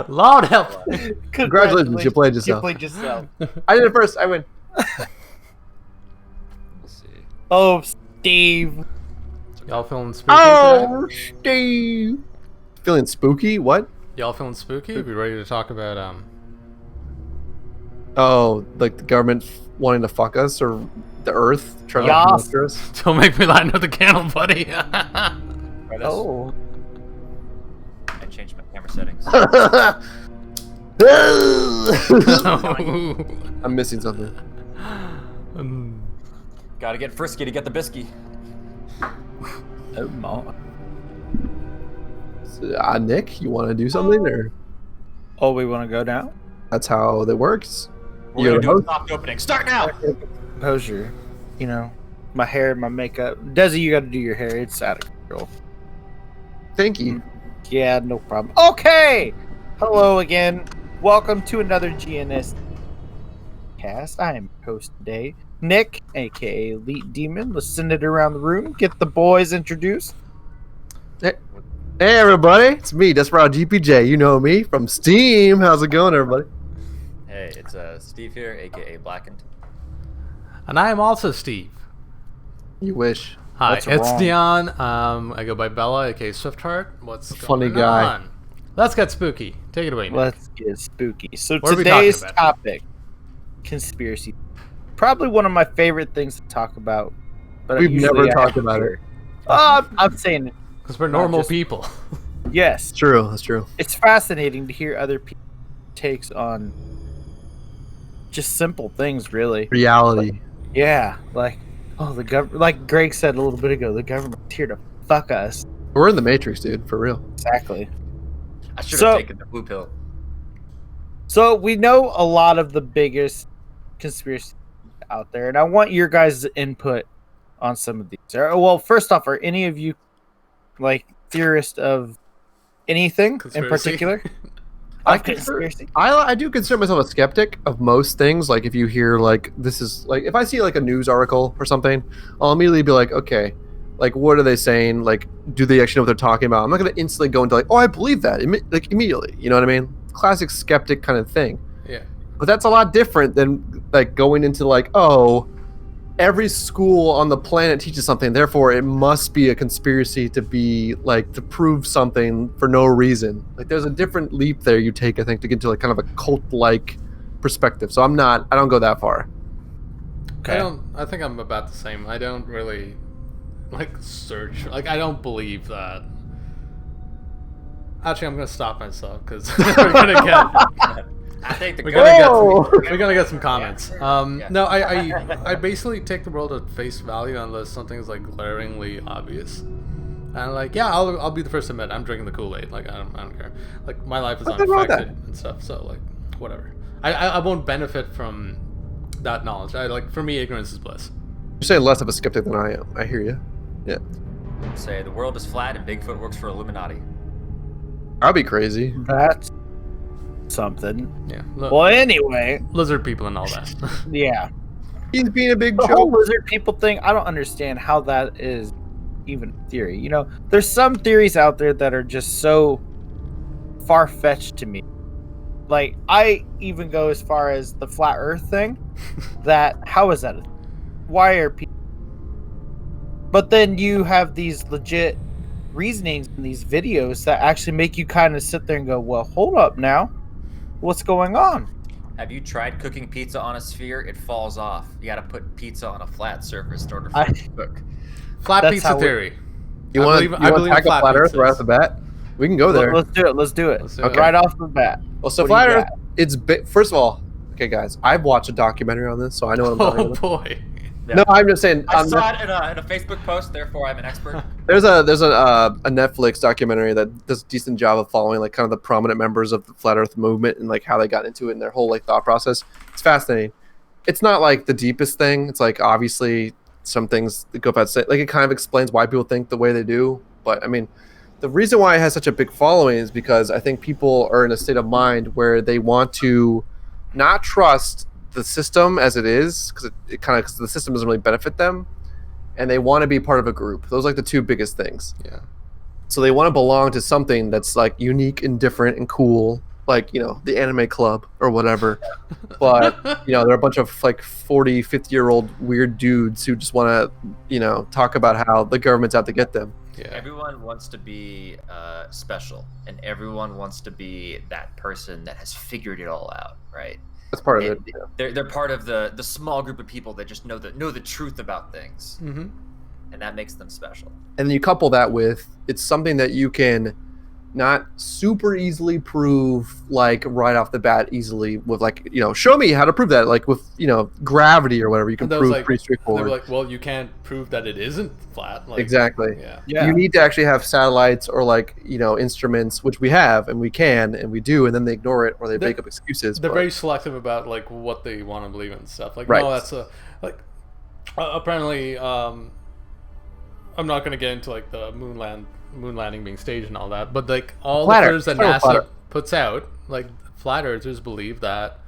Lord help. Congratulations, you played yourself. You played yourself. I did it first. I win. Let's see. Oh, Steve. Y'all feeling spooky today? Steve. Feeling spooky? What? Y'all feeling spooky? We ready to talk about Oh, like the government wanting to fuck us or the Earth trying to master us? Don't make me light up the candle, buddy. Oh. I changed my camera settings. I'm missing something. Gotta get frisky to get the biscuit. Oh, my. Nick, you want to do something or? Oh, we want to go now? That's how that works. We're gonna do a soft opening. Start now! Composure. You know, my hair, my makeup. Desi, you got to do your hair. It's out of control. Thank you. Yeah, no problem. Okay! Hello again. Welcome to another GNSD Podcast. I am your host today, Nick, aka LeetDemon. Let's send it around the room. Get the boys introduced. Hey everybody, it's me, DesperadoGPJ. You know me from Steam. How's it going, everybody? Hey, it's Steve here, aka Blackened. And I am also Steve. You wish. Hi, What's it's wrong? Dayaan. I go by Bella, aka Swiftheart. What's Funny going guy. on? Let's get spooky. Take it away, Nick. Let's get spooky. So What are we today's talking about? topic, conspiracy. Probably one of my favorite things to talk about. But We've usually never I talked have about to- it. I'm saying it. Because we're normal just- people. Yes. It's true. That's true. It's fascinating to hear other people's takes on just simple things, really. Reality. Yeah, like, oh, the government, like Greg said a little bit ago, the government's here to fuck us. We're in the Matrix, dude. For real. Exactly. I should So- have taken the blue pill. So we know a lot of the biggest conspiracies out there, and I want your guys' input on some of these. Well, first off, are any of you like theorists of anything in Conspiracy? particular? I Of conspiracy. I do consider myself a skeptic of most things. Like if you hear like this is like if I see like a news article or something, I'll immediately be like, okay, like what are they saying? Like, do they actually know what they're talking about? I'm not gonna instantly go into like, oh, I believe that, like immediately. You know what I mean? Classic skeptic kind of thing. Yeah. But that's a lot different than like going into like, oh, every school on the planet teaches something, therefore it must be a conspiracy to be like to prove something for no reason. Like there's a different leap there you take, I think, to get into like kind of a cult-like perspective. So I don't go that far. Okay. I think I'm about the same. I don't really like search. Like I don't believe that. Actually, I'm gonna stop myself because we're gonna get. I think the We're gonna government. we're gonna get some comments. Yeah. No, I basically take the world at face value unless something is like glaringly obvious. And like, yeah, I'll be the first to admit I'm drinking the Kool-Aid. Like I don't care. Like my life is Nothing wrong with unaffected and stuff. So like, whatever. I won't benefit from that knowledge. For me, ignorance is bliss. You're saying less of a skeptic than I am. I hear you. Yeah. Say the world is flat and Bigfoot works for Illuminati. I'll be crazy. That's something. Yeah. Well, anyway, Lizard people and all that. yeah. He's being a big The whole joke. lizard people thing, I don't understand how that is even a theory. You know, there's some theories out there that are just so far-fetched to me. Like, I even go as far as the flat earth thing. That, how is that? Why are people... But then you have these legit reasonings in these videos that actually make you kind of sit there and go, well, hold up now. What's going on? Have you tried cooking pizza on a sphere? It falls off. You gotta put pizza on a flat surface in order for it to cook. Flat That's pizza how we- theory. You I want believe- to I believe in tackle flat flat Earth pizzas. right off the bat? We can go there. Let's do it. Let's do it. Let's do it. Right off the bat. Well, so What do flat you Earth, it's first of all, okay, guys, I've watched a documentary on this, so I know what I'm talking Oh about. boy. Yeah. No, I'm just saying. I saw it in a Facebook post, therefore I'm an expert. There's a Netflix documentary that does a decent job of following like kind of the prominent members of the flat Earth movement and like how they got into it and their whole like thought process. It's fascinating. It's not like the deepest thing. It's like obviously some things that go past like it kind of explains why people think the way they do. But I mean, the reason why it has such a big following is because I think people are in a state of mind where they want to not trust the system as it is because it kind of the system doesn't really benefit them, and they want to be part of a group. Those are like the two biggest things. Yeah. So they want to belong to something that's like unique and different and cool, like, the anime club or whatever. But, they're a bunch of like 40, 50-year-old weird dudes who just want to, talk about how the government's out to get them. Yeah. Everyone wants to be special, and everyone wants to be that person that has figured it all out, right? That's part of it. They're part of the small group of people that just know the truth about things, Mm-hmm. and that makes them special. And then you couple that with, it's something that you can not super easily prove, like right off the bat easily with like, show me how to prove that, like with, gravity or whatever, you can prove pretty They straightforward. were like, well, you can't prove that it isn't flat. Like, Exactly. Yeah. You need to actually have satellites or like, instruments, which we have and we can and we do, and then they ignore it or they make up excuses. They're very selective about like what they want to believe in and stuff. Like, Right. no, that's apparently, I'm not going to get into like the moon landing being staged and all that, but like all the photos that NASA puts out, like flat earthers believe that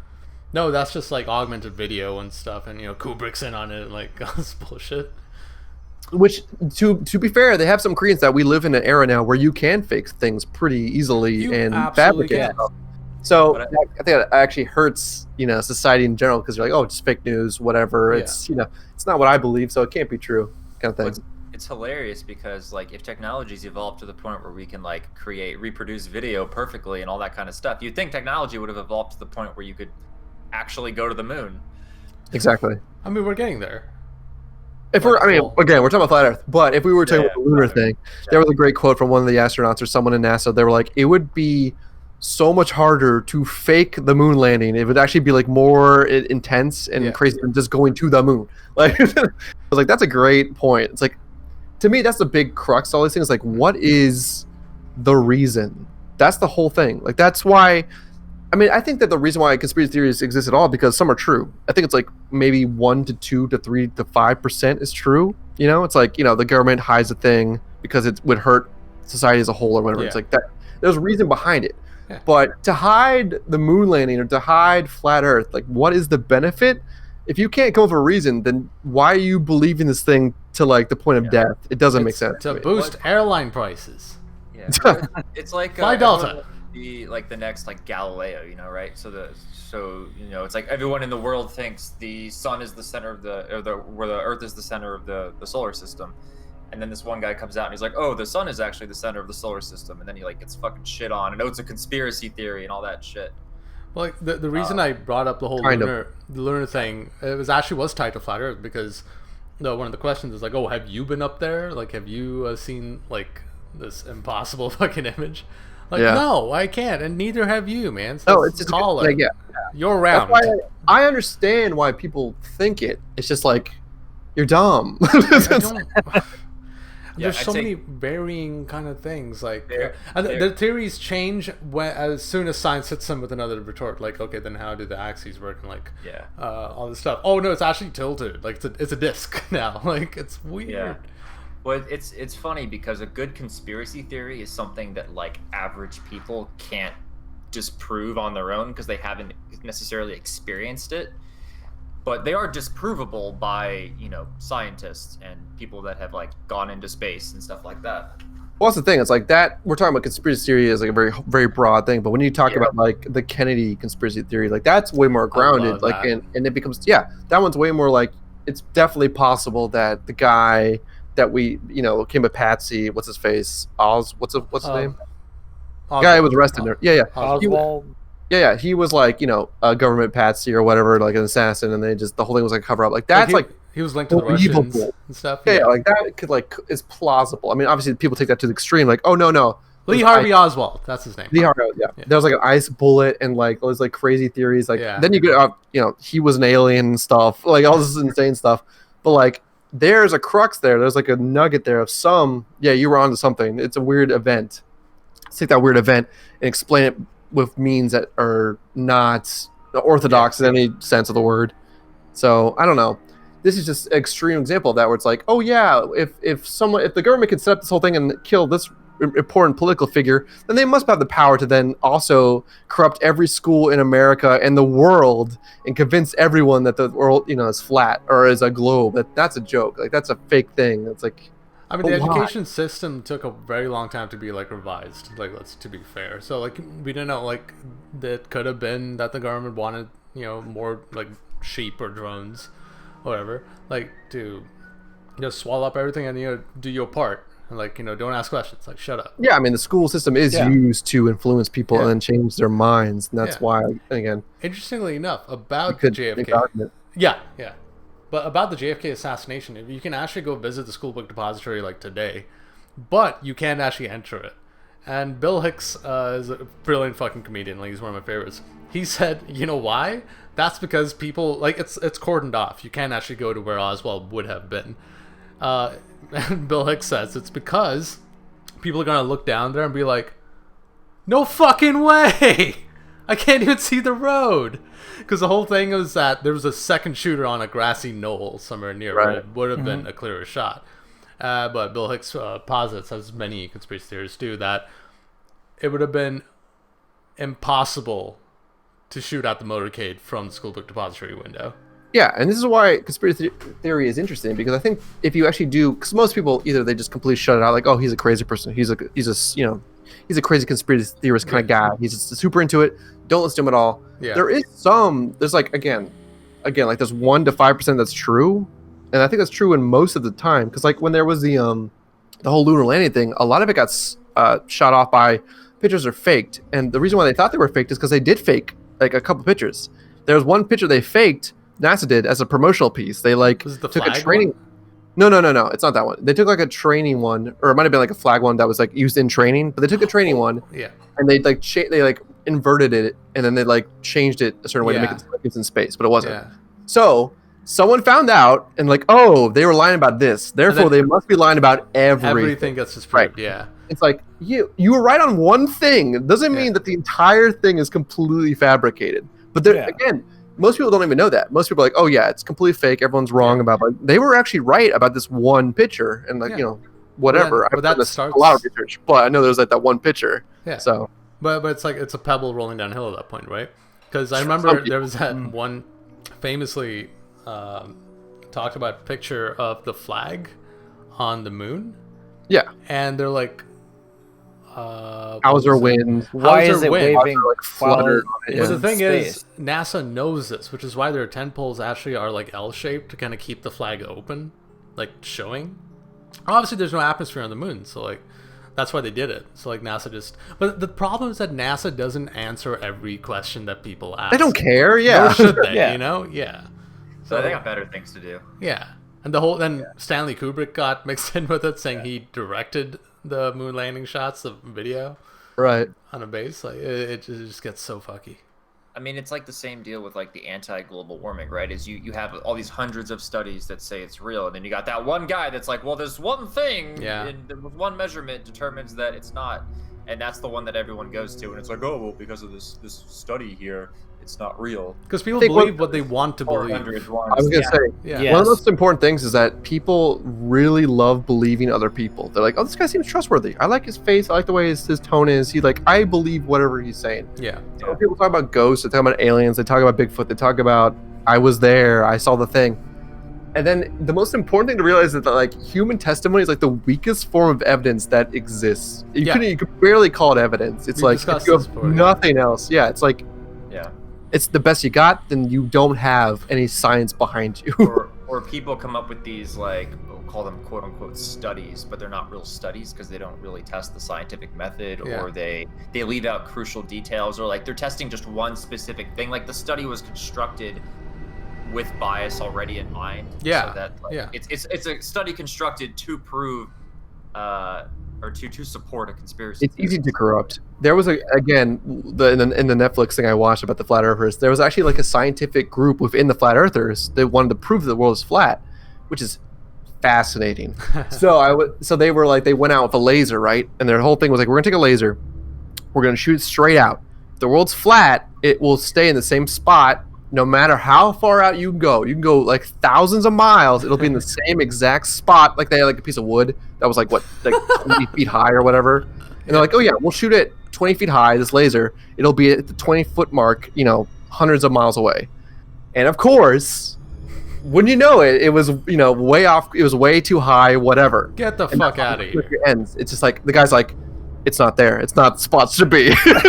no, that's just like augmented video and stuff, and Kubrick's in on it, and like all this bullshit. Which, to be fair, they have some credence that we live in an era now where you can fake things pretty easily You and absolutely fabricate can. stuff. So I think that actually hurts, society in general, because you're like, oh, just fake news, whatever. Yeah. It's it's not what I believe, so it can't be true, kind of thing. It's hilarious because like if technology's evolved to the point where we can like reproduce video perfectly and all that kind of stuff, you'd think technology would have evolved to the point where you could actually go to the moon. Exactly. I mean, we're getting there. If we're talking about flat Earth, but if we were talking about the lunar thing, there was a great quote from one of the astronauts or someone in NASA. They were like, it would be so much harder to fake the moon landing. It would actually be like more intense and crazy than just going to the moon. Like, I was like, that's a great point. It's like, to me, that's the big crux of all these things. Like, what is the reason? That's the whole thing. Like, that's why. I mean, I think that the reason why conspiracy theories exist at all, because some are true. I think it's like maybe 1 to 2 to 3 to 5% is true. It's like, the government hides a thing because it would hurt society as a whole or whatever. Yeah. It's like that. There's a reason behind it. Yeah. But to hide the moon landing or to hide flat Earth, like, what is the benefit? If you can't come up with a reason, then why are you believing this thing to like the point of death? It doesn't make sense. To boost airline prices. Yeah, it's like Fly Delta. Be like the next like Galileo, right? So it's like everyone in the world thinks the sun is the center of where the Earth is the center of the solar system, and then this one guy comes out and he's like, oh, the sun is actually the center of the solar system, and then he like gets fucking shit on, and it's a conspiracy theory and all that shit. Well, like the reason I brought up the whole lunar thing, it was tied to flat Earth because one of the questions is like, oh, have you been up there? Like, have you seen like this impossible fucking image? Like, no, I can't, and neither have you, man. So no, it's just call it. Like, You're around. That's why I understand why people think it. It's just like, you're dumb. There's so many varying kind of things. Like, the theories change as soon as science hits them with another retort. Like, okay, then how do the axes work? And like, all this stuff. Oh no, it's actually tilted. Like, it's a disc now. Like, it's weird. Yeah. Well, it's funny because a good conspiracy theory is something that like average people can't disprove on their own because they haven't necessarily experienced it. But they are disprovable by, scientists and people that have like gone into space and stuff like that. Well, that's the thing. It's like that. We're talking about conspiracy theory as like a very, very broad thing. But when you talk about like the Kennedy conspiracy theory, like that's way more grounded. Like, and it becomes that one's way more like it's definitely possible that the guy that we came with Patsy, what's his face? What's his name? The guy who was arrested. Oswald. He was like, a government patsy or whatever, like an assassin, and the whole thing was like cover up. Like that's he was linked to the Russians and stuff. Yeah, like that could is plausible. I mean, obviously people take that to the extreme, like, oh no. Lee Harvey Oswald, that's his name. Lee Harvey, yeah. There was like an ice bullet and like all these like crazy theories. Like then you get he was an alien and stuff, like all this insane stuff. But like there's a crux there. There's like a nugget there of you were onto something. It's a weird event. Let's take that weird event and explain it with means that are not orthodox in any sense of the word. So I don't know. This is just an extreme example of that, where it's like, oh yeah, if the government could set up this whole thing and kill this important political figure, then they must have the power to then also corrupt every school in America and the world and convince everyone that the world, is flat or is a globe. That's a joke. Like that's a fake thing. It's like, I mean, the education system took a very long time to be like revised. Like, let's to be fair. So like we didn't know like that could have been that the government wanted more like sheep or drones, whatever, like to just swallow up everything and do your part. And like don't ask questions. Like shut up. Yeah, I mean the school system is used to influence people and then change their minds, and that's why again. Interestingly enough, about the JFK. Yeah. But about the JFK assassination, you can actually go visit the school book depository like today, but you can't actually enter it. And Bill Hicks is a brilliant fucking comedian. Like he's one of my favorites. He said, you know why? That's because people like it's cordoned off. You can't actually go to where Oswald would have been. And Bill Hicks says it's because people are gonna look down there and be like, no fucking way! I can't even see the road. Because the whole thing was that there was a second shooter on a grassy knoll somewhere near where it would have been a clearer shot. But Bill Hicks posits, as many conspiracy theorists do, that it would have been impossible to shoot at the motorcade from the school book depository window. Yeah, and this is why conspiracy theory is interesting, because I think if you actually do, because most people either they just completely shut it out, like, oh, he's a crazy person, he's a crazy conspiracy theorist kind of guy, he's just super into it, don't listen to him at all. Yeah. There's like again, like there's 1 to 5% that's true, and I think that's true in most of the time, because like when there was the whole lunar landing thing, a lot of it got shot off by pictures are faked, and the reason why they thought they were faked is because they did fake like a couple pictures. There was one picture they faked. NASA did as a promotional piece. They like took a training. One? No. It's not that one. They took like a training one, or it might have been like a flag one that was like used in training. But they took a training one, and they like they like inverted it, and then they like changed it a certain way to make it look like it's in space, but it wasn't. Yeah. So someone found out, and like, oh, they were lying about this. Therefore, they must be lying about everything. Everything gets disproved. Right. Yeah. It's like you were right on one thing. It doesn't mean that the entire thing is completely fabricated. But again. Most people don't even know that. Most people are like, oh yeah, it's completely fake. Everyone's wrong about it. They were actually right about this one picture, and like whatever. I've done a lot of research, but I know there's like that one picture. Yeah. So, but it's like it's a pebble rolling downhill at that point, right? Because I remember there was that one famously talked about picture of the flag on the moon. Yeah. And they're like. How's wind? Why is it waving? Like fluttered. Well, the thing is, NASA knows this, which is why their 10 poles actually are like L-shaped to kind of keep the flag open, like showing. Obviously, there's no atmosphere on the moon, so like that's why they did it. So like NASA just. But the problem is that NASA doesn't answer every question that people ask. They don't care. Yeah. Nor should they? Yeah. So they got better things to do. Yeah, and Stanley Kubrick got mixed in with it, saying he directed the moon landing shots, the video, right on a base. Like it just gets so fucky. I mean, it's like the same deal with like the anti-global warming, right? Is you have all these hundreds of studies that say it's real, and then you got that one guy that's like, well, there's one thing, with one measurement determines that it's not, and that's the one that everyone goes to, and it's like, oh, well, because of this study here, it's not real. Because people believe what they want to believe. I was going to say, one of the most important things is that people really love believing other people. They're like, oh, this guy seems trustworthy. I like his face. I like the way his tone is. I believe whatever he's saying. Yeah. So when people talk about ghosts, they talk about aliens, they talk about Bigfoot, they talk about, I was there, I saw the thing. And then the most important thing to realize is that like human testimony is like the weakest form of evidence that exists. You could barely call it evidence. It's like if you have nothing else. Yeah, it's like it's the best you got, then you don't have any science behind you. or people come up with these like we'll call them quote unquote studies, but they're not real studies because they don't really test the scientific method, or they leave out crucial details, or like they're testing just one specific thing. Like the study was constructed with bias already in mind. Yeah. So that it's a study constructed to prove or to support a conspiracy. It's easy to corrupt. There was in the Netflix thing I watched about the flat earthers, there was actually like a scientific group within the flat earthers that wanted to prove the world is flat, which is fascinating. So they were like, they went out with a laser, right? And their whole thing was like, we're gonna take a laser, we're gonna shoot it straight out. If the world's flat, it will stay in the same spot no matter how far out you can go. You can go like thousands of miles, it'll be in the same exact spot. Like they had like a piece of wood that was like 20 feet high or whatever. And they're like, oh yeah, we'll shoot it 20 feet high, this laser. It'll be at the 20-foot mark, hundreds of miles away. And of course, When you know it, it was way off. It was way too high. Whatever. Get the fuck out of here. Ends. It's just like the guy's like, it's not there. It's not spots to be. Oh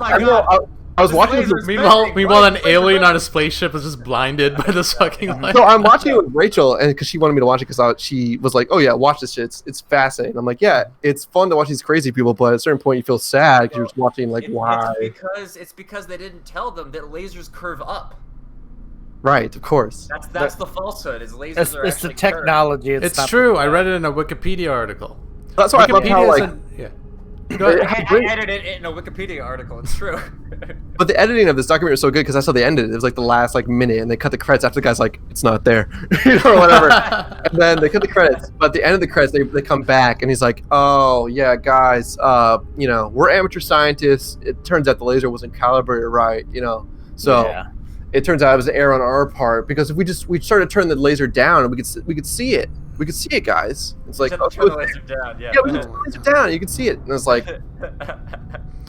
my god. I was watching this. Meanwhile, an alien on a spaceship is just blinded by this fucking light. So I'm watching it with Rachel, and because she wanted me to watch it, because she was like, "Oh yeah, watch this shit. It's fascinating." I'm like, "Yeah, it's fun to watch these crazy people, but at a certain point, you feel sad because you're just watching like why." It's because they didn't tell them that lasers curve up. Right, of course. That's the falsehood. Is lasers are it's actually the technology. It's true. I read it in a Wikipedia article. That's why I love how like. I edited it in a Wikipedia article. It's true. But the editing of this documentary is so good because that's how they ended it. It was like the last minute, and they cut the credits after the guy's like, "It's not there," or whatever. And then they cut the credits. But at the end of the credits, they come back, and he's like, "Oh yeah, guys, we're amateur scientists. It turns out the laser wasn't calibrated right, So Yeah. it turns out it was an error on our part because if we started to turn the laser down, and we could see it. We could see it, guys. It's like, turn the laser down. Yeah, we just turn the laser down. You can see it, and it's like,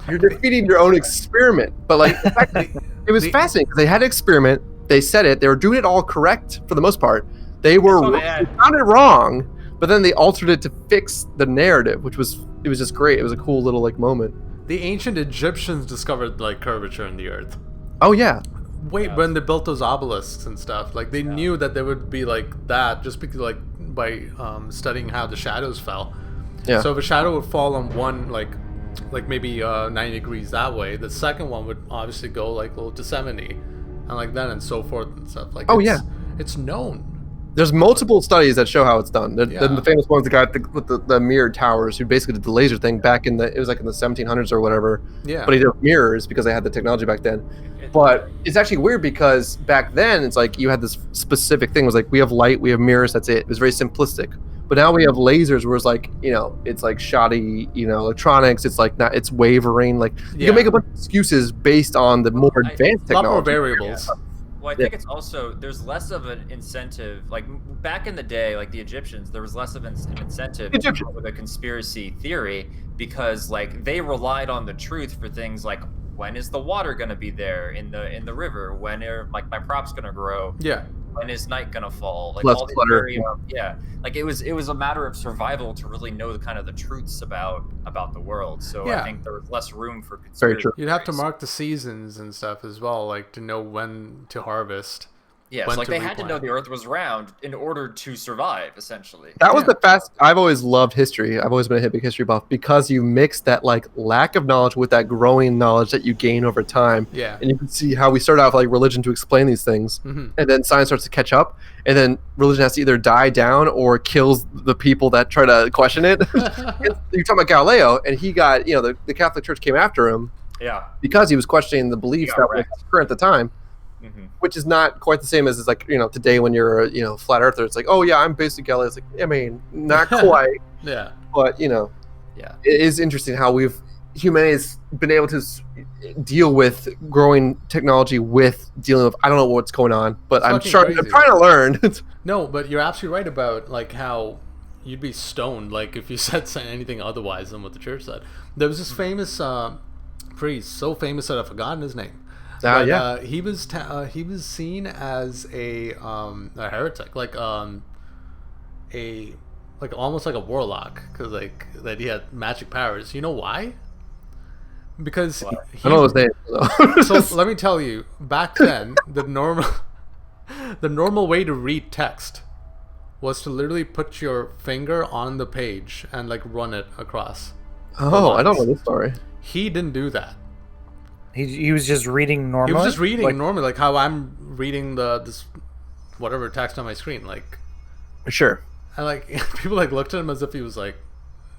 you're defeating your own experiment. But like, the fact that it was fascinating because they had an experiment. They said it. They were doing it all correct for the most part. They found it wrong, but then they altered it to fix the narrative, it was just great. It was a cool little moment. The ancient Egyptians discovered curvature in the earth. Oh yeah. When they built those obelisks and stuff, they knew that they would be like that just because by studying how the shadows fell. Yeah. So if a shadow would fall on one maybe 90 degrees that way, the second one would obviously go a little to 70, and that and so forth and stuff. It's known. There's multiple studies that show how it's done. The famous one's the guy with the mirrored towers who basically did the laser thing back in the 1700s or whatever. Yeah. But he did mirrors because they had the technology back then. But it's actually weird because back then it's like you had this specific thing. It was like we have light, we have mirrors, that's it. It was very simplistic. But now we have lasers where it's like, it's like shoddy, electronics. It's like not, it's wavering. You can make a bunch of excuses based on the more advanced technology. A lot more variables. Yeah. Well, I think it's also, there's less of an incentive. Back in the day, the Egyptians, there was less of an incentive with a conspiracy theory because they relied on the truth for things like, when is the water going to be there in the river? When are my crops going to grow? Yeah. When is night going to fall? Less all these clutter. It was a matter of survival to really know the truths about the world. So I think there was less room for conspiracy. Very true. You'd have to mark the seasons and stuff as well, to know when to harvest. Yes, they had to know the Earth was round in order to survive, essentially. That was I've always loved history. I've always been a big history buff because you mix that lack of knowledge with that growing knowledge that you gain over time. Yeah. And you can see how we start off religion to explain these things, and then science starts to catch up, and then religion has to either die down or kills the people that try to question it. You're talking about Galileo, and he got the Catholic Church came after him. Yeah. Because he was questioning the beliefs that were current at the time. Mm-hmm. Which is not quite the same as today when you're a flat earther. It's like, oh yeah, I'm basically Galileo. It's not quite. Yeah. But it is interesting how humanity's been able to deal with growing technology with dealing with I don't know what's going on, but I'm trying to learn. No, but you're absolutely right about how you'd be stoned if you said anything otherwise than what the church said. There was this famous priest, so famous that I've forgotten his name. He was seen as a heretic, almost like a warlock, because that he had magic powers. You know why? Because I don't know his name. So let me tell you, back then the normal way to read text was to literally put your finger on the page and run it across. Oh, I don't know this story. He didn't do that. He was just reading normally. He was just reading normally, how I'm reading this whatever text on my screen. Sure. And people looked at him as if he was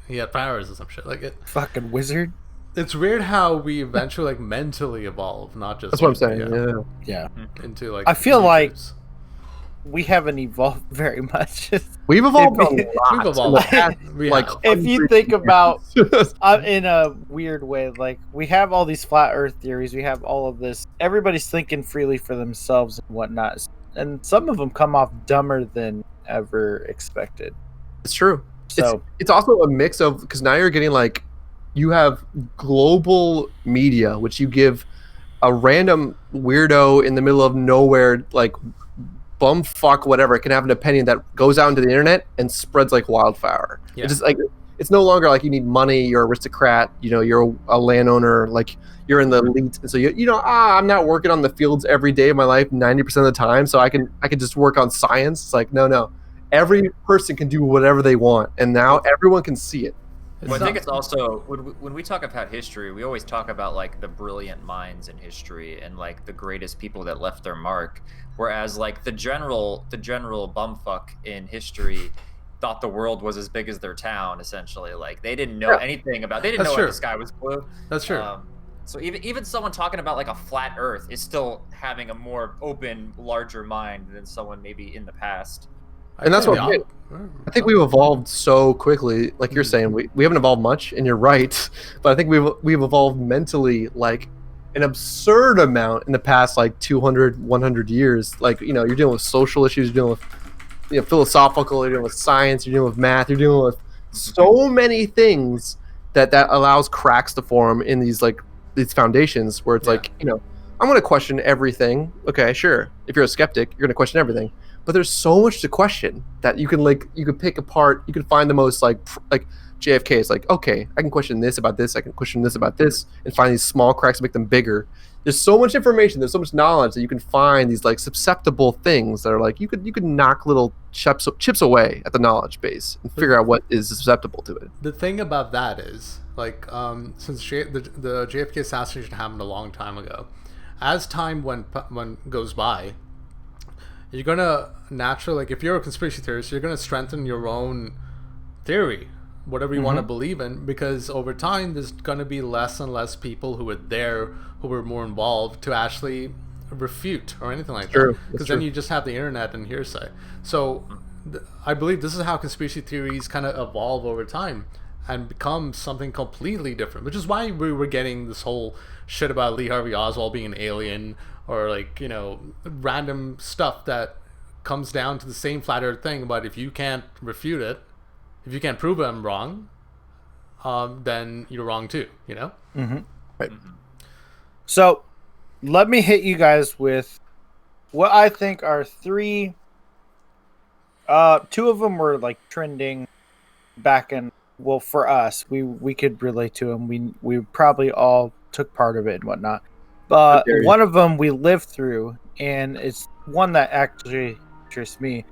he had powers or some shit. Fucking wizard. It's weird how we eventually mentally evolve, not just. That's what I'm saying. Yeah. Into I feel like we haven't evolved very much. We've evolved a lot. We've evolved. If you think about in a weird way, we have all these flat earth theories, we have all of this, everybody's thinking freely for themselves and whatnot, and some of them come off dumber than ever expected. It's true. So it's also a mix of, because now you're getting you have global media, which you give a random weirdo in the middle of nowhere, like bumfuck whatever, can have an opinion that goes out into the internet and spreads like wildfire. Yeah. It's just like, it's no longer like you need money, you're an aristocrat, you know, you're a landowner, like you're in the elite, and so I'm not working on the fields every day of my life 90% of the time, so I can just work on science. It's like, no, every person can do whatever they want, and now everyone can see it. Well, I think it's also when we talk about history, we always talk about like the brilliant minds in history and like the greatest people that left their mark, whereas like the general bumfuck in history thought the world was as big as their town, essentially. Like they didn't know anything about. They didn't know if the sky was blue. That's true. So even someone talking about like a flat Earth is still having a more open, larger mind than someone maybe in the past. And that's what I think we've evolved so quickly. Like you're saying, we haven't evolved much, and you're right. But I think we've evolved mentally like an absurd amount in the past like 200, 100 years. Like, you know, you're dealing with social issues, you're dealing with philosophical, you're dealing with science, you're dealing with math, you're dealing with so many things that allows cracks to form in these foundations where it's like, you know, I'm going to question everything. Okay, sure. If you're a skeptic, you're going to question everything. But there's so much to question that you can pick apart. You can find the most like JFK is like, okay, I can question this about this. I can question this about this, and find these small cracks and make them bigger. There's so much information. There's so much knowledge that you can find these like susceptible things that are like you could knock little chips away at the knowledge base and figure out what is susceptible to it. The thing about that is like since the JFK assassination happened a long time ago, as time goes by, you're gonna naturally, like if you're a conspiracy theorist, you're gonna strengthen your own theory, whatever you want to believe in, because over time there's gonna be less and less people who were more involved to actually refute or anything like that. Because then you just have the internet and hearsay. So I believe this is how conspiracy theories kind of evolve over time and become something completely different, which is why we were getting this whole shit about Lee Harvey Oswald being an alien, or like, you know, random stuff that comes down to the same flat earth thing. But if you can't refute it, if you can't prove I'm wrong, then you're wrong too, you know? Right. So let me hit you guys with what I think are three. Two of them were like trending back in, well, for us, we could relate to them. We probably all took part of it and whatnot. But one of them we lived through, and it's one that actually interests me.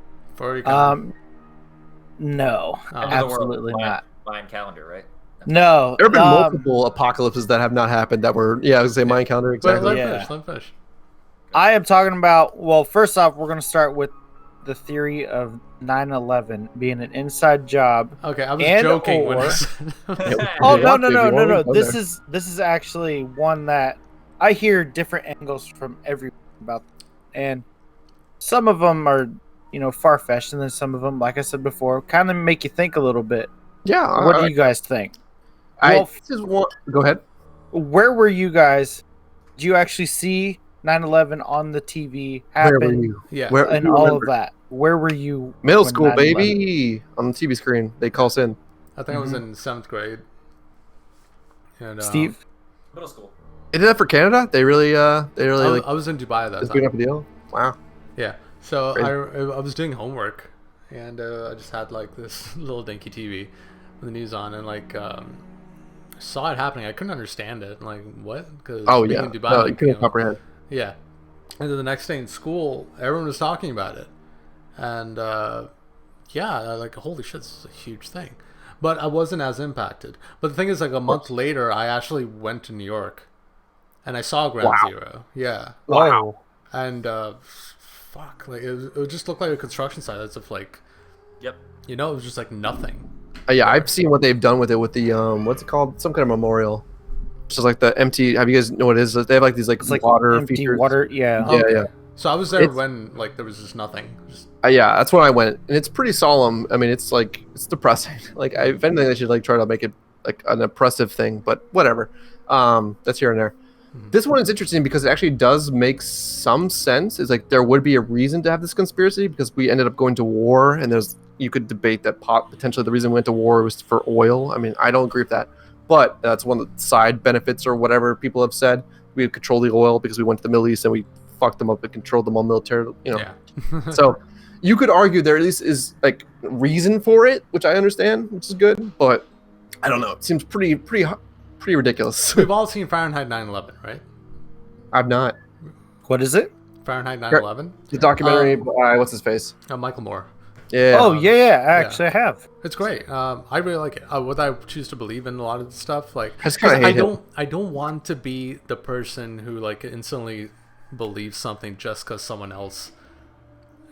No, absolutely not. Mayan calendar, right? No. There have been multiple apocalypses that have not happened that were, I was going to say Mayan calendar, exactly. Let finish. I am talking about, well, first off, we're going to start with the theory of 9/11 being an inside job. Okay, I was joking when I said Oh, no. This is actually one that I hear different angles from everyone about, and some of them are, you know, far-fetched, and then some of them, like I said before, kind of make you think a little bit. Yeah. What do you guys think? Go ahead. Where were you guys? Did you actually see 9/11 on the TV happen? Where were you? Yeah. And all of that. Where were you? Middle school, baby. On the TV screen. They call us in. I think I was in 7th grade. And, Steve? Middle school. They did that for Canada? They really I was in Dubai that time. Big enough a deal? Wow. Yeah. So I was doing homework, and I just had like this little dinky TV with the news on, and like saw it happening. I couldn't understand it. Like, what? Because in Dubai, you couldn't comprehend. Yeah. And then the next day in school, everyone was talking about it, and like, holy shit, this is a huge thing. But I wasn't as impacted. But the thing is, like a month later, I actually went to New York, and I saw Ground Zero. Yeah. Wow. And fuck, like it just looked like a construction site. That's of like, you know, it was just like nothing. Yeah, I've seen what they've done with it with the what's it called? Some kind of memorial. Just like the empty. Have you guys know what it is? They have like these like water empty features. Water. Yeah. Yeah. So I was there when like there was just nothing. Yeah, that's when I went, and it's pretty solemn. I mean, it's like it's depressing. Like, if anything, they should like try to make it like an oppressive thing, but whatever. That's here and there. This one is interesting because it actually does make some sense. It's like there would be a reason to have this conspiracy because we ended up going to war, and you could debate that potentially the reason we went to war was for oil. I mean, I don't agree with that, but that's one of the side benefits or whatever people have said. we control the oil because we went to the Middle East and we fucked them up and controlled them all militarily. Yeah. So you could argue there at least is like reason for it, which I understand, which is good. But I don't know. It seems pretty ridiculous. We've all seen Fahrenheit 9/11, right? I've not. What is it? Fahrenheit 9/11. The documentary by what's his face? Michael Moore. Yeah. Oh yeah. Actually, I have. It's great. I really like it. Would I choose to believe in a lot of the stuff? Like, I don't want to be the person who like instantly believes something just because someone else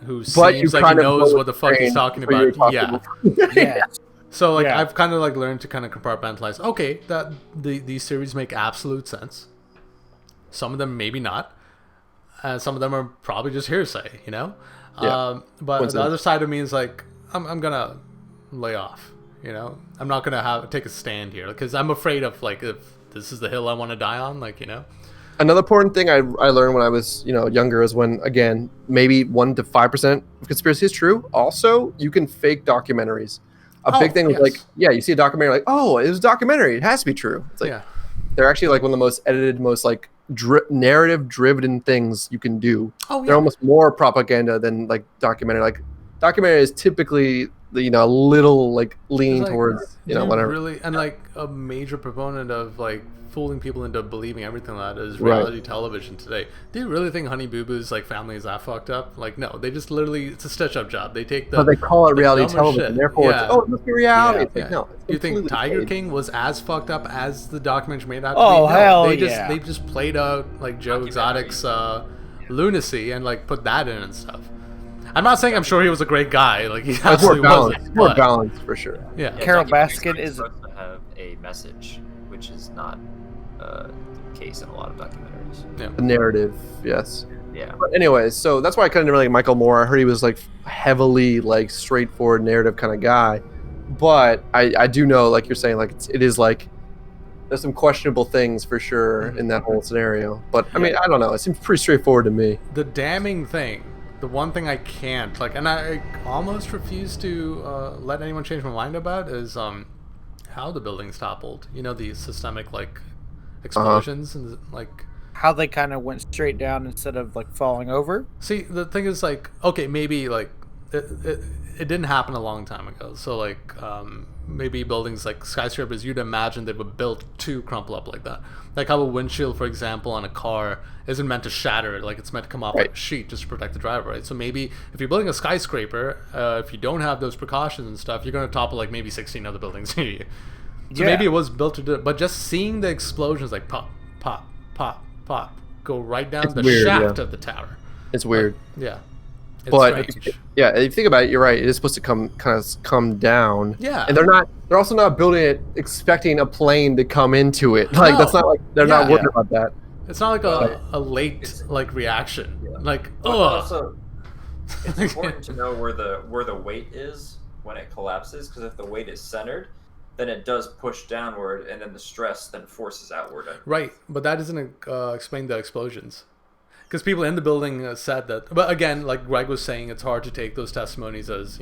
who seems like he knows what the fuck he's talking about. Yeah. Yeah. So like I've kind of like learned to kind of compartmentalize. Okay, that these theories make absolute sense. Some of them maybe not. Some of them are probably just hearsay, you know. Yeah. But the other side of me is like, I'm gonna lay off. You know, I'm not gonna take a stand here because I'm afraid of like if this is the hill I want to die on, like, you know. Another important thing I learned when I was younger is when, again, maybe 1 to 5% of conspiracy is true. Also, you can fake documentaries. A big thing was like, you see a documentary like, oh, it was a documentary, it has to be true. It's like they're actually like one of the most edited, most like narrative driven things you can do. They're almost more propaganda than like documentary. Like documentary is typically a little like leaning towards whatever. Really, and like a major proponent of like fooling people into believing everything that is reality television today. Do you really think Honey Boo Boo's like family is that fucked up? Like, no, they just literally, it's a stitch-up job. They take but they call it reality television. Therefore, it must be reality. Yeah. Like, no, you think Tiger King was as fucked up as the documentary made out? Oh, hell they just played out like Joe Exotic's lunacy and like put that in and stuff. I'm not saying I'm sure he was a great guy. Like, he absolutely wasn't. More balanced for sure. Yeah. Carol Baskin is supposed to have a message, which is not the case in a lot of documentaries. Yeah. The narrative, yes. Yeah. But anyways, so that's why I kind of didn't really like Michael Moore. I heard he was like heavily like straightforward narrative kind of guy. But I do know, like you're saying, like it is like there's some questionable things for sure in that whole scenario. But I mean, I don't know. It seems pretty straightforward to me. The damning thing, the one thing I can't like, and I almost refuse to let anyone change my mind about is how the buildings toppled. You know, the systemic like explosions and like how they kind of went straight down instead of like falling over. See, the thing is like, okay, maybe like it didn't happen a long time ago. So like maybe buildings like skyscrapers, you'd imagine they were built to crumple up like that. Like how a windshield, for example, on a car isn't meant to shatter, like it's meant to come off like a sheet just to protect the driver, right? So maybe if you're building a skyscraper, if you don't have those precautions and stuff, you're going to topple like maybe 16 other buildings near you. So maybe it was built to do it, but just seeing the explosions like pop, pop, pop, pop, go right down shaft of the tower. It's weird. It's if you think about it, you're right. It is supposed to come down. Yeah. And they're also not building it expecting a plane to come into it. Like that's not like they're not worried about that. It's not like a late like reaction. Yeah. Like also, it's important to know where the weight is when it collapses, because if the weight is centered, then it does push downward, and then the stress then forces outward. Right, but that doesn't explain the explosions. Because people in the building said that. But again, like Greg was saying, it's hard to take those testimonies as,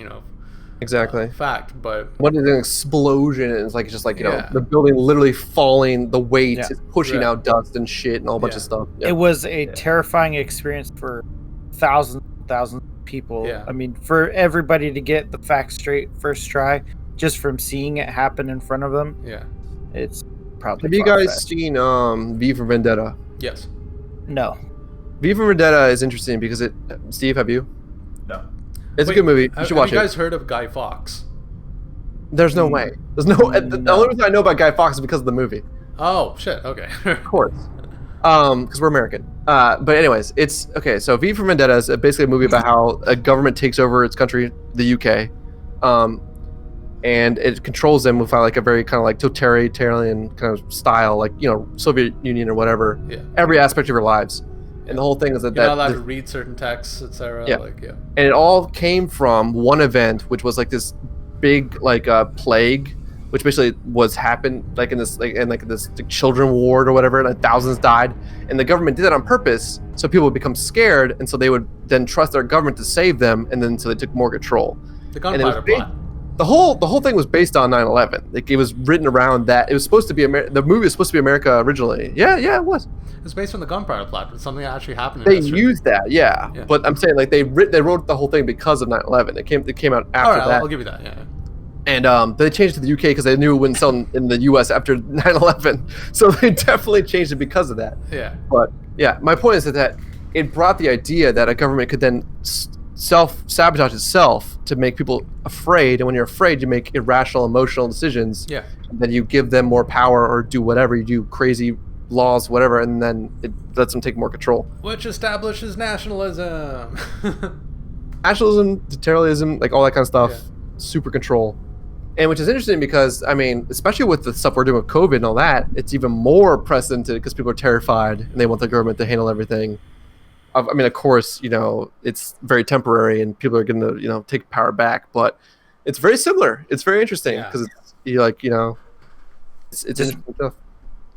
exactly fact. But what is an explosion? It's like just like the building literally falling, the weight is pushing out dust and shit and a whole bunch of stuff. Yeah. It was a terrifying experience for thousands of people. Yeah. I mean, for everybody to get the facts straight first try, just from seeing it happen in front of them. Yeah. It's probably. Have you guys seen V for Vendetta? Yes. No. V for Vendetta is interesting because Steve, have you? No. It's a good movie. You should watch it. Have you guys heard of Guy Fawkes? There's no way. There's no. The only reason I know about Guy Fawkes is because of the movie. Oh shit! Okay. Of course. Because we're American. But anyways, it's okay. So V for Vendetta is basically a movie about how a government takes over its country, the UK, and it controls them with like a very kind of like totalitarian kind of style, like Soviet Union or whatever. Yeah. Every aspect of your lives. And the whole thing is that you're not allowed to read certain texts, etc. Yeah. And it all came from one event, which was like this big like plague, which basically happened like in this children ward or whatever, and like thousands died. And the government did that on purpose so people would become scared, and so they would then trust their government to save them, and then so they took more control. The gunpowder plot. The whole thing was based on 9/11. Like it was written around that. It was supposed to be the movie was supposed to be America originally. Yeah, it was. It's based on the gunpowder plot. It's something that actually happened. They used that, yeah. But I'm saying like they wrote the whole thing because of 9/11. It came out after that. I'll give you that. Yeah. And they changed it to the UK because they knew it wouldn't sell in the US after 9/11. So they definitely changed it because of that. Yeah. But yeah, my point is that it brought the idea that a government could then self-sabotage itself to make people afraid, and when you're afraid, you make irrational, emotional decisions. Yeah. And then you give them more power or do whatever, you do crazy laws, whatever, and then it lets them take more control. Which establishes nationalism. Nationalism, terrorism, like all that kind of stuff, super control. And which is interesting because, I mean, especially with the stuff we're doing with COVID and all that, it's even more precedented because people are terrified and they want the government to handle everything. I mean, of course, it's very temporary and people are going to, take power back, but it's very similar. It's very interesting because it's interesting stuff.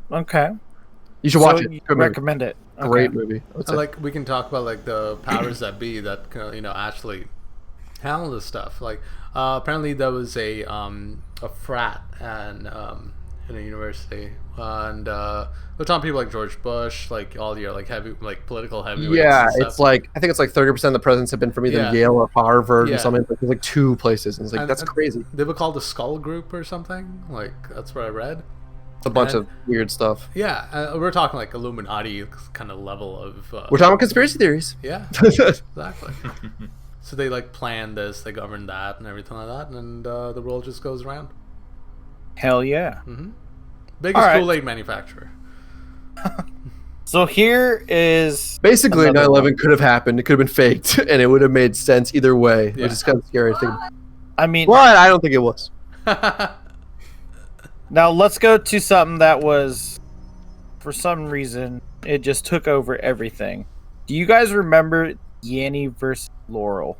Okay. You should watch it. You recommend it. Okay. Great movie. Like we can talk about like the powers that be that actually handle this stuff. Like apparently there was a frat and in a university, and we're talking people like George Bush, like all your like heavy, like political heavyweights. Yeah, it's like I think it's like 30% of the presidents have been from either Yale or Harvard or something. Like, there's like 2 places, and it's like that's crazy. They were called the Skull Group or something. Like that's what I read. A bunch of weird stuff. Yeah, we're talking like Illuminati kind of level of. We're talking conspiracy theories. Yeah, exactly. So they like plan this, they govern that, and everything like that, and the world just goes around. Hell yeah. Mm-hmm. Biggest Kool-Aid manufacturer. So here is basically 9/11 could have happened. It could have been faked, and it would have made sense either way. Which is kind of scary to think. I mean, but I don't think it was. Now let's go to something that was, for some reason, it just took over everything. Do you guys remember Yanny versus Laurel?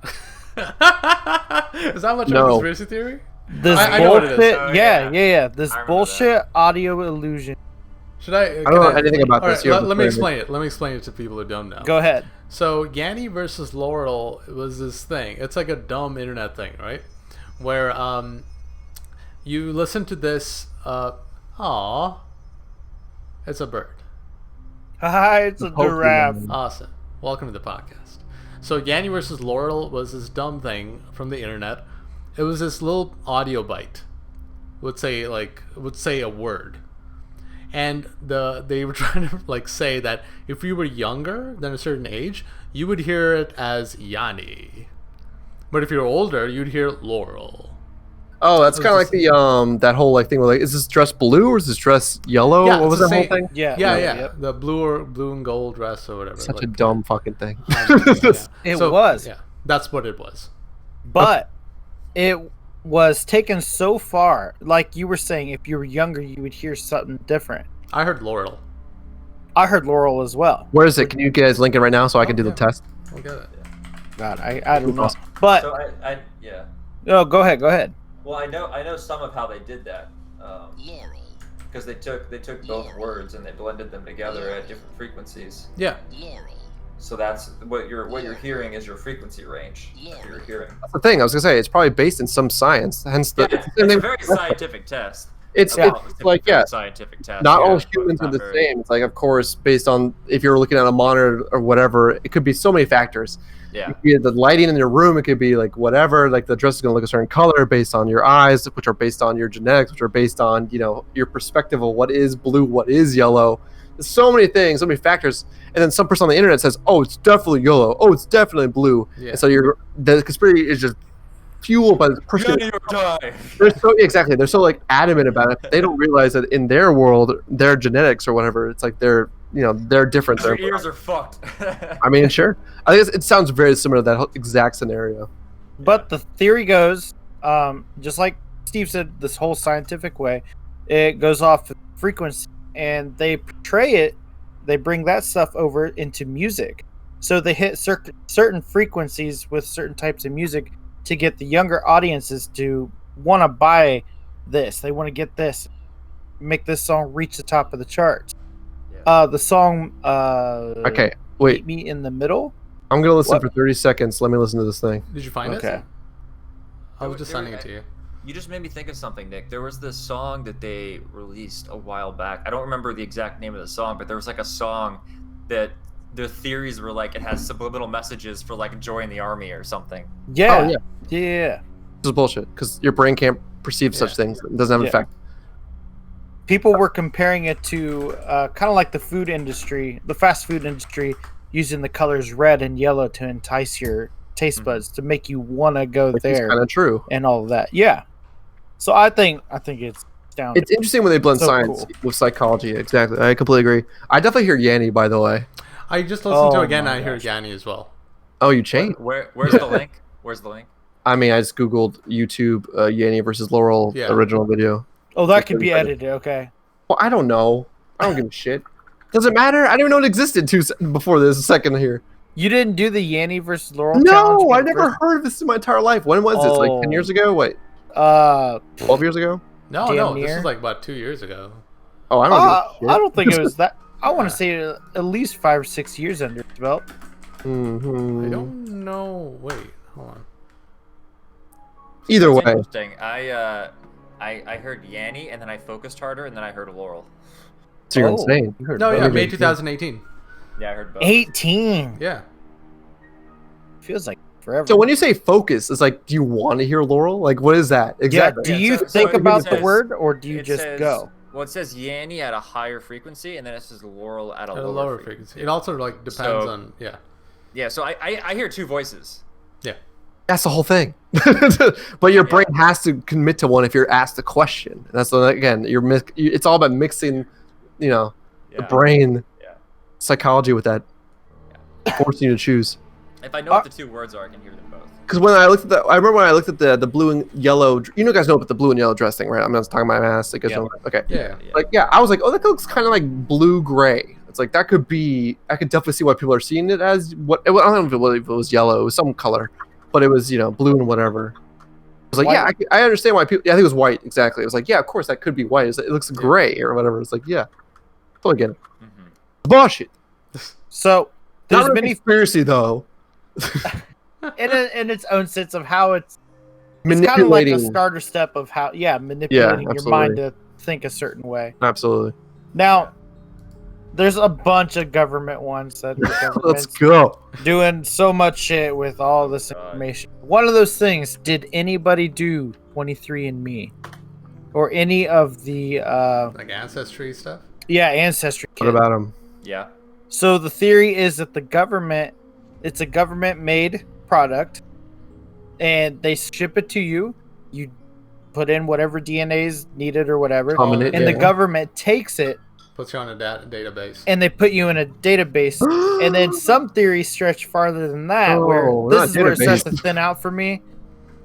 Is that much of a conspiracy theory? This I know what it is. Yeah. This bullshit audio illusion. I don't know anything about this. Right, let me explain it. Let me explain it to people who don't know. Go ahead. So Yanny versus Laurel was this thing. It's like a dumb internet thing, right? Where you listen to this. Aw, it's a bird. Hi, it's a giraffe. Awesome. Welcome to the podcast. So Yanny versus Laurel was this dumb thing from the internet. It was this little audio bite. Would say a word. And they were trying to like say that if you were younger than a certain age, you would hear it as Yanny. But if you're older, you'd hear Laurel. Oh, that's kind of like the that whole like thing where like, is this dress blue or is this dress yellow? Yeah, what was that whole thing? Yeah. Yep. The blue and gold dress or whatever. Such a dumb fucking thing. It was. Yeah, that's what it was. But it was taken so far, like you were saying, if you were younger, you would hear something different. I heard Laurel. I heard Laurel as well. Where is it? Can you guys link it right now so I can do the test? We'll get it. God, I don't know. But so No, go ahead. Well, I know some of how they did that. Laurel. Because they took both words and they blended them together at different frequencies. Yeah. Laurel. So that's what you're hearing is your frequency range. You're hearing. That's the thing. I was gonna say it's probably based in some science. Hence the. It's a very scientific test. It's like scientific test. Not all humans are the same. It's like, of course, based on if you're looking at a monitor or whatever, it could be so many factors. Yeah. It could be the lighting in your room. It could be like whatever. Like the dress is gonna look a certain color based on your eyes, which are based on your genetics, which are based on your perspective of what is blue, what is yellow. There's so many things, so many factors, and then some person on the internet says, "Oh, it's definitely yellow. Oh, it's definitely blue." Yeah. And so the conspiracy is just fueled by this person. They're so like adamant about it. They don't realize that in their world, their genetics or whatever, it's like they're different. Their ears are fucked. I mean, sure. I think it sounds very similar to that exact scenario. But the theory goes, just like Steve said, this whole scientific way, it goes off frequency. And they portray it, they bring that stuff over into music. So they hit certain frequencies with certain types of music to get the younger audiences to want to buy this. They want to get this, make this song reach the top of the charts. Yeah. The song, okay, wait. Meet Me in the Middle. I'm going to listen for 30 seconds. Let me listen to this thing. Did you find it? Okay. I was just sending it to you. You just made me think of something, Nick. There was this song that they released a while back. I don't remember the exact name of the song, but there was like a song that the theories were like it has subliminal messages for like join the army or something. Yeah. Oh, yeah. Yeah. This is bullshit because your brain can't perceive such things. It doesn't have an effect. People were comparing it to kind of like the food industry, the fast food industry, using the colors red and yellow to entice your taste buds to make you want to go there. It's kind of true. And all of that. Yeah. So I think it's down. It's interesting when they blend science with psychology. Exactly. I completely agree. I definitely hear Yanny, by the way. I just listened to it again. I hear Yanny as well. Oh, you changed? Where's the link? Where's the link? I mean, I just Googled YouTube Yanny versus Laurel original video. Oh, that could be edited. Okay. Well, I don't know. I don't give a shit. Does it matter? I didn't even know it existed before this second here. You didn't do the Yanny versus Laurel challenge? No, I never heard of this in my entire life. When was this? Like 10 years ago? Wait. 12 years ago? No. This is like about 2 years ago. Oh, I don't think it was that. I want to say at least 5 or 6 years under its belt. Mm-hmm. I don't know. Wait, hold on. Either way. Interesting. I heard Yanny, and then I focused harder, and then I heard Laurel. So you're insane. May 2018. Yeah, I heard both. 18. Yeah. Feels like forever. So when you say focus, it's like, do you want to hear Laurel? Like, what is that exactly? Yeah. Do you think about the word, or do you just go? Well, it says Yanny at a higher frequency, and then it says Laurel at a lower frequency. It also like depends on Yeah, so I hear two voices. Yeah. That's the whole thing. But your brain has to commit to one if you're asked a question. That's again, it's all about mixing, the brain psychology with that, forcing you to choose. If I know what the two words are, I can hear them both. Because when I remember when I looked at the blue and yellow, you guys know about the blue and yellow dress thing, right? I'm not talking about my ass. Okay. Yeah. I was like, oh, that looks kind of like blue gray. It's like that could be. I could definitely see why people are seeing it as what. I don't know if it was yellow. It was some color, but it was blue and whatever. I was like, white. Yeah, I understand why people. Yeah, I think it was white. Exactly. It was like, yeah, of course that could be white. It looks gray or whatever. It's like, yeah, totally get it. Mm-hmm. Bullshit. So there's many conspiracy though. in its own sense of how it's manipulating. Kind of like a starter step of how manipulating your mind to think a certain way. Absolutely. Now there's a bunch of government ones that let's go doing so much shit with all this information. One of those things, did anybody do 23andMe or any of the like ancestry stuff? Yeah, ancestry kit. What about them? Yeah. So the theory is that it's a government-made product, and they ship it to you. You put in whatever DNA is needed or whatever, and the government takes it, puts you on a database, and they put you in a database. And then some theories stretch farther than that, where this is where it starts to thin out for me,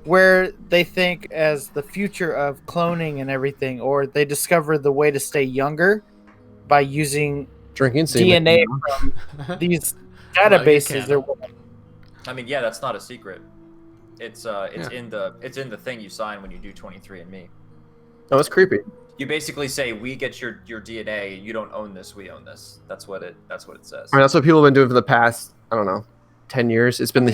where they think as the future of cloning and everything, or they discover the way to stay younger by using drinking DNA from these databases. I mean, yeah, that's not a secret. It's in the thing you sign when you do 23andMe. Oh, it's creepy. You basically say, we get your DNA, you don't own this, we own this. That's what it says. I mean, that's what people have been doing for the past, I don't know, 10 years. It's been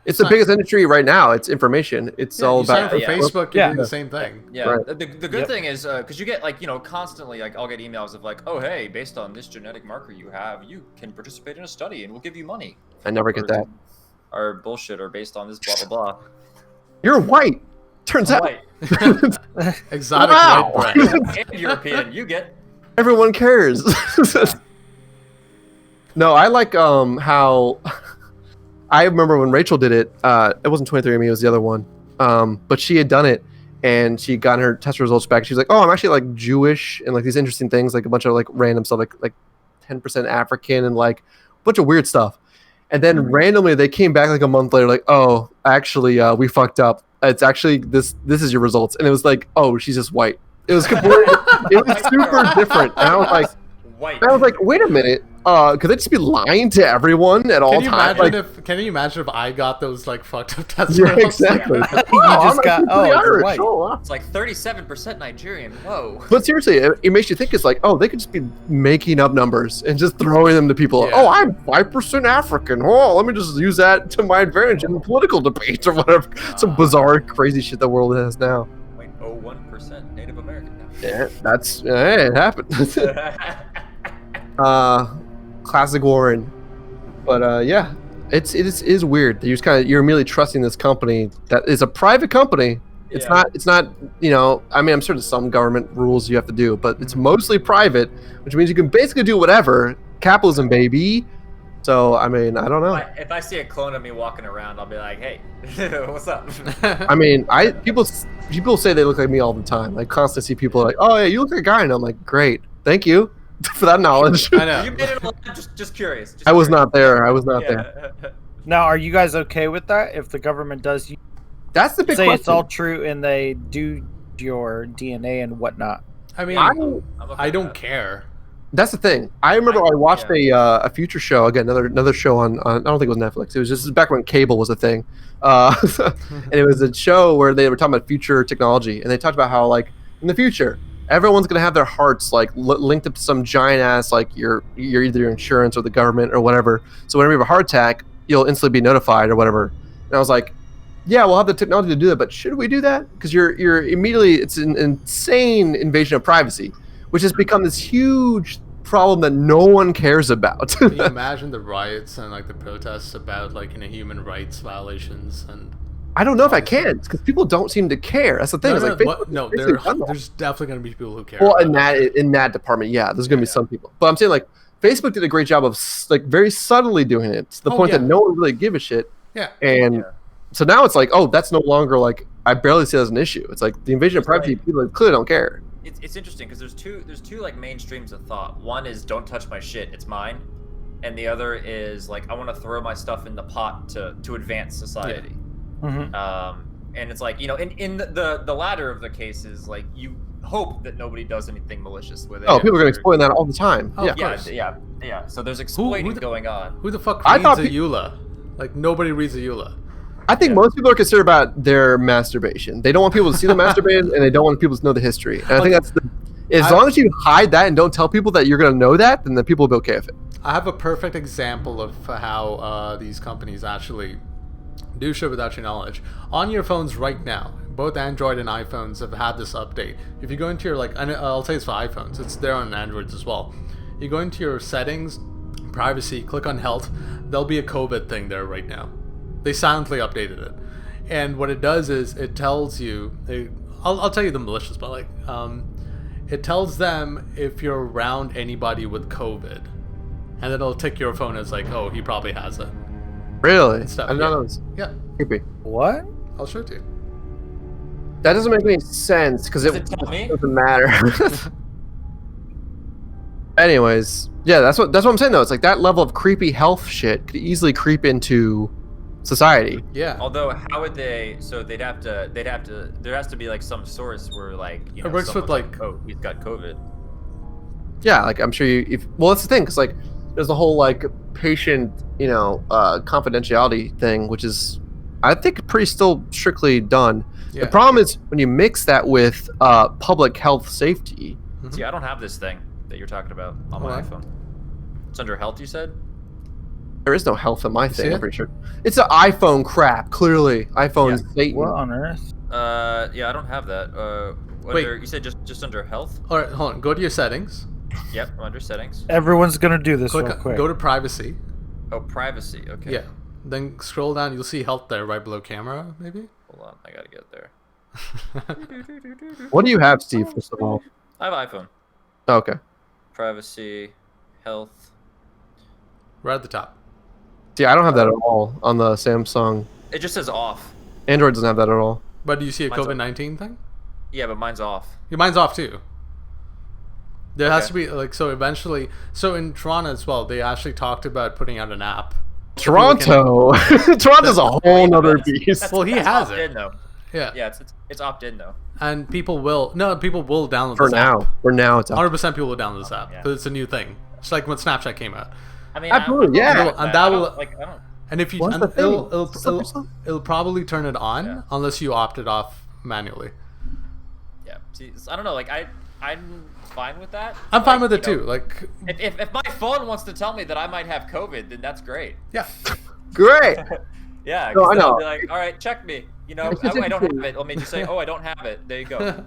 it's the biggest industry right now. It's information. It's all about Facebook. You do the same thing. Yeah. Right. The good thing is, because you get constantly I'll get emails of oh, hey, based on this genetic marker you have, you can participate in a study and we'll give you money. I never get that. Or bullshit, or based on this blah blah blah. You're white. Turns out. White. Exotic white bread. And European, you get. Everyone cares. No, I like how. I remember when Rachel did it. It wasn't 23andMe; it was the other one. But she had done it, and she got her test results back. She was like, "Oh, I'm actually Jewish, and these interesting things, a bunch of random stuff, like 10% African, and a bunch of weird stuff." And then randomly they came back a month later, "Oh, actually, we fucked up. It's actually this is your results." And it was "Oh, she's just white." It was completely, it was super different. And I was like, white. And I was like, wait a minute. Could they just be lying to everyone at all times? Can you imagine if I got those fucked up tests? Yeah, exactly. You just got Irish. white. Oh, wow. It's 37% Nigerian. Whoa. But seriously, it makes you think it's they could just be making up numbers and just throwing them to people. Yeah. Oh, I'm 5% African. Oh, let me just use that to my advantage in the political debate or whatever. Some bizarre, crazy shit the world has now. 1% Native American now. Yeah, it happened. Classic Warren. But yeah, it is weird. You're immediately trusting this company that is a private company. It's not, you know, I mean, I'm sure there's some government rules you have to do, but it's mostly private, which means you can basically do whatever. Capitalism, baby. So, I mean, I don't know. If I see a clone of me walking around, I'll be like, hey, what's up? I mean, people say they look like me all the time. I constantly see people like, oh, yeah, you look like a guy. And I'm like, great. Thank you for that knowledge. I know. You made it just curious. I was not there. There. Now, are you guys okay with that? If the government does That's the big say question. it's all true and they do your DNA and whatnot? I mean, I don't care. That's the thing. I remember I watched a future show, again, another show on I don't think it was Netflix. It was just back when cable was a thing. And it was a show where they were talking about future technology, and they talked about how, like, in the future, everyone's going to have their hearts, like, linked up to some giant ass, like, you're either your insurance or the government or whatever. So whenever you have a heart attack, you'll instantly be notified or whatever. And I was like, yeah, we'll have the technology to do that, but should we do that? Because you're immediately, it's an insane invasion of privacy, which has become this huge problem that no one cares about. Can you imagine the riots and, like, the protests about, like, human rights violations? And I don't know if I can, because people don't seem to care. That's the thing. There's definitely going to be people who care. Well, in that department, yeah, there's going to be some people. But I'm saying, like, Facebook did a great job of, like, very subtly doing it to the point that no one really give a shit. Yeah. And so now it's like, oh, that's no longer, like, I barely see it as an issue. It's like the invasion of privacy, people clearly don't care. It's interesting because there's two like main streams of thought. One is don't touch my shit, it's mine, and the other is like I want to throw my stuff in the pot to advance society. Yeah. Mm-hmm. And it's like, you know, in the latter of the cases, like you hope that nobody does anything malicious with it. Oh, people are gonna exploit that all the time. Oh, yeah. So there's exploiting going on. Who the fuck reads a EULA? Like, nobody reads a EULA. I think most people are concerned about their masturbation. They don't want people to see them masturbating, and they don't want people to know the history. And I think that's as long as you hide that and don't tell people that you're going to know that, then the people will be okay with it. I have a perfect example of how these companies actually do shit without your knowledge. On your phones right now, both Android and iPhones have had this update. If you go into your, and I'll say it's for iPhones, it's there on Androids as well. You go into your settings, privacy, click on health, there'll be a COVID thing there right now. They silently updated it, and what it does is it tells you. I'll tell you the malicious, but like, it tells them if you're around anybody with COVID, and then it'll tick your phone as like, oh, he probably has it. Really? I don't know. Yeah. Creepy. What? I'll show it to you. That doesn't make any sense because it doesn't matter. Anyways, yeah, that's what I'm saying though. It's like that level of creepy health shit could easily creep into society. Yeah. Although, how would they? So they'd have to. There has to be like some source where like you know, it works with like, oh, he's got COVID. Yeah, like I'm sure well, that's the thing, because like there's the whole like patient, you know, confidentiality thing, which is I think pretty still strictly done. Yeah. The problem is when you mix that with public health safety. Mm-hmm. See, I don't have this thing that you're talking about on my iPhone. It's under health, you said? There is no health in my thing, I'm pretty sure. It's an iPhone crap, clearly. iPhone Satan. What on earth? Yeah, I don't have that. Wait, you said just under health? All right, hold on. Go to your settings. Yep, I'm under settings. Everyone's gonna do this real quick. Go to privacy. Oh, privacy. Okay. Yeah. Then scroll down. You'll see health there, right below camera, maybe. Hold on, I gotta get there. What do you have, Steve? First of all, I have an iPhone. Oh, okay. Privacy, health. Right at the top. See, I don't have that at all on the Samsung. It just says off. Android doesn't have that at all. But do you see a Mine's COVID-19 thing? Yeah, but mine's off. Yeah, mine's off too. There has to be like, so eventually, so in Toronto as well, they actually talked about putting out an app. Toronto, Toronto's a whole nother beast. Well, he has it. Though. Yeah. Yeah, it's opt-in though. And people will download for this now. app. For now, it's 100% people will download this app because it's a new thing. It's like when Snapchat came out. I mean, absolutely, yeah. And that will I don't. And if you, and it'll probably turn it on unless you opt it off manually. Yeah. See, I don't know. Like I'm fine with that. I'm fine with it too. Like, if my phone wants to tell me that I might have COVID, then that's great. Yeah. Great. Yeah. No, I know. I'll be like, all right, check me. You know, I don't have it. Let me just say, oh, I don't have it. There you go.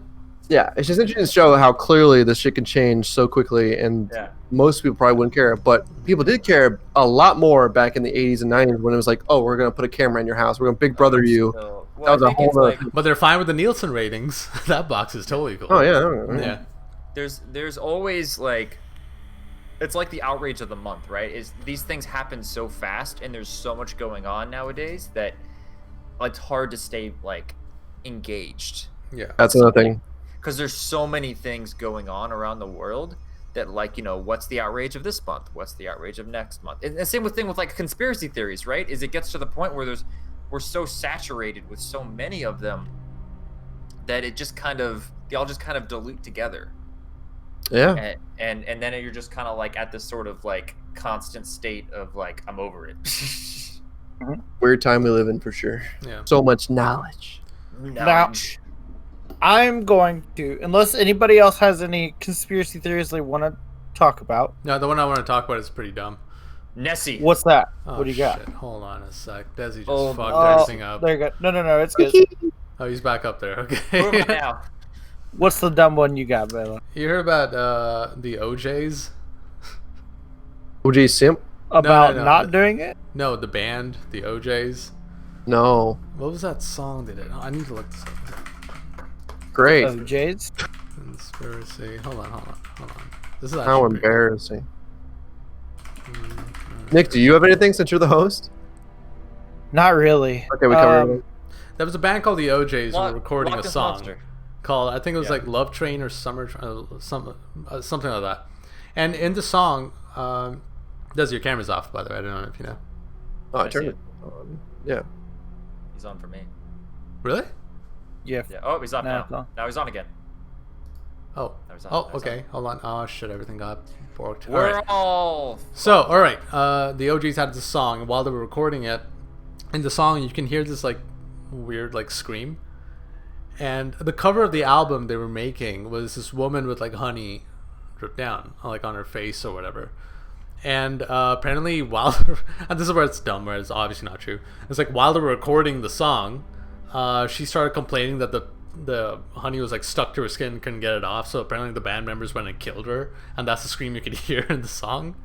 Yeah, it's just interesting to show how clearly this shit can change so quickly, and most people probably wouldn't care, but people did care a lot more back in the 80s and 90s when it was like, oh, we're gonna put a camera in your house, we're gonna Big Brother you. Well, that was a whole other thing. But they're fine with the Nielsen ratings. That box is totally cool. Oh yeah. There's always like, it's like the outrage of the month, right? Is these things happen so fast, and there's so much going on nowadays that it's hard to stay like engaged. Yeah, that's another thing. Because there's so many things going on around the world that, like, you know, what's the outrage of this month? What's the outrage of next month? And the same thing with like conspiracy theories, right? Is it gets to the point where we're so saturated with so many of them that it just they all just kind of dilute together. Yeah. And then you're just kind of like at this sort of like constant state of like, I'm over it. Weird time we live in for sure. Yeah. So much knowledge. Now, I'm going to, unless anybody else has any conspiracy theories they want to talk about. No, the one I want to talk about is pretty dumb. Nessie. What's that? Oh, what do you got? Shit. Hold on a sec. Desi just fucked everything up. There you go. No, it's good. Oh, he's back up there. Okay. Who am I now? What's the dumb one you got, Bella? You heard about the OJs? OJ Simp? About No. not doing it? No, the band, the OJs. No. What was that song they did? I need to look this up. Great. OJ's? Conspiracy. Hold on. This is How actually pretty embarrassing. Nick, do you have anything since you're the host? Not really. Okay, we covered it. There was a band called the OJs who were recording a Loch Ness song Monster. called, I think it was like Love Train or Summer something like that. And in the song, your camera's off, by the way. I don't know if you know. Oh, I I turned see it on. Yeah. He's on for me. Really? Yeah. Oh, he's off No, now. it's on. Now he's on again. Oh. Now he's on. Oh, Now he's okay. Hold on. Oh shit! Everything got borked. on. We're Alright. all. So, all right. The OGs had this song, and while they were recording it, in the song you can hear this like weird like scream. And the cover of the album they were making was this woman with like honey dripped down like on her face or whatever. And apparently while and this is where it's dumb, where it's obviously not true. It's like while they were recording the song, she started complaining that the honey was like stuck to her skin and couldn't get it off. So apparently the band members went and killed her, and that's the scream you could hear in the song.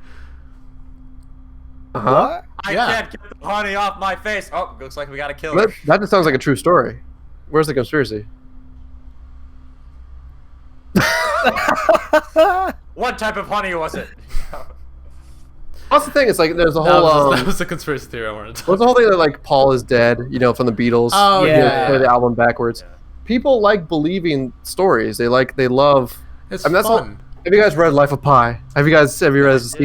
Uh-huh. I can't get the honey off my face. Oh, looks like we gotta kill her. That just sounds like a true story. Where's the conspiracy? What type of honey was it? That's the thing. It's like there's a whole. That was the conspiracy theory I wanted to talk What's the whole thing that like Paul is dead? You know, from the Beatles. Oh, You know, yeah. play the album backwards. Yeah. People like believing stories. They love. It's I mean, that's fun. Have you guys read Life of Pi? Have you guys seen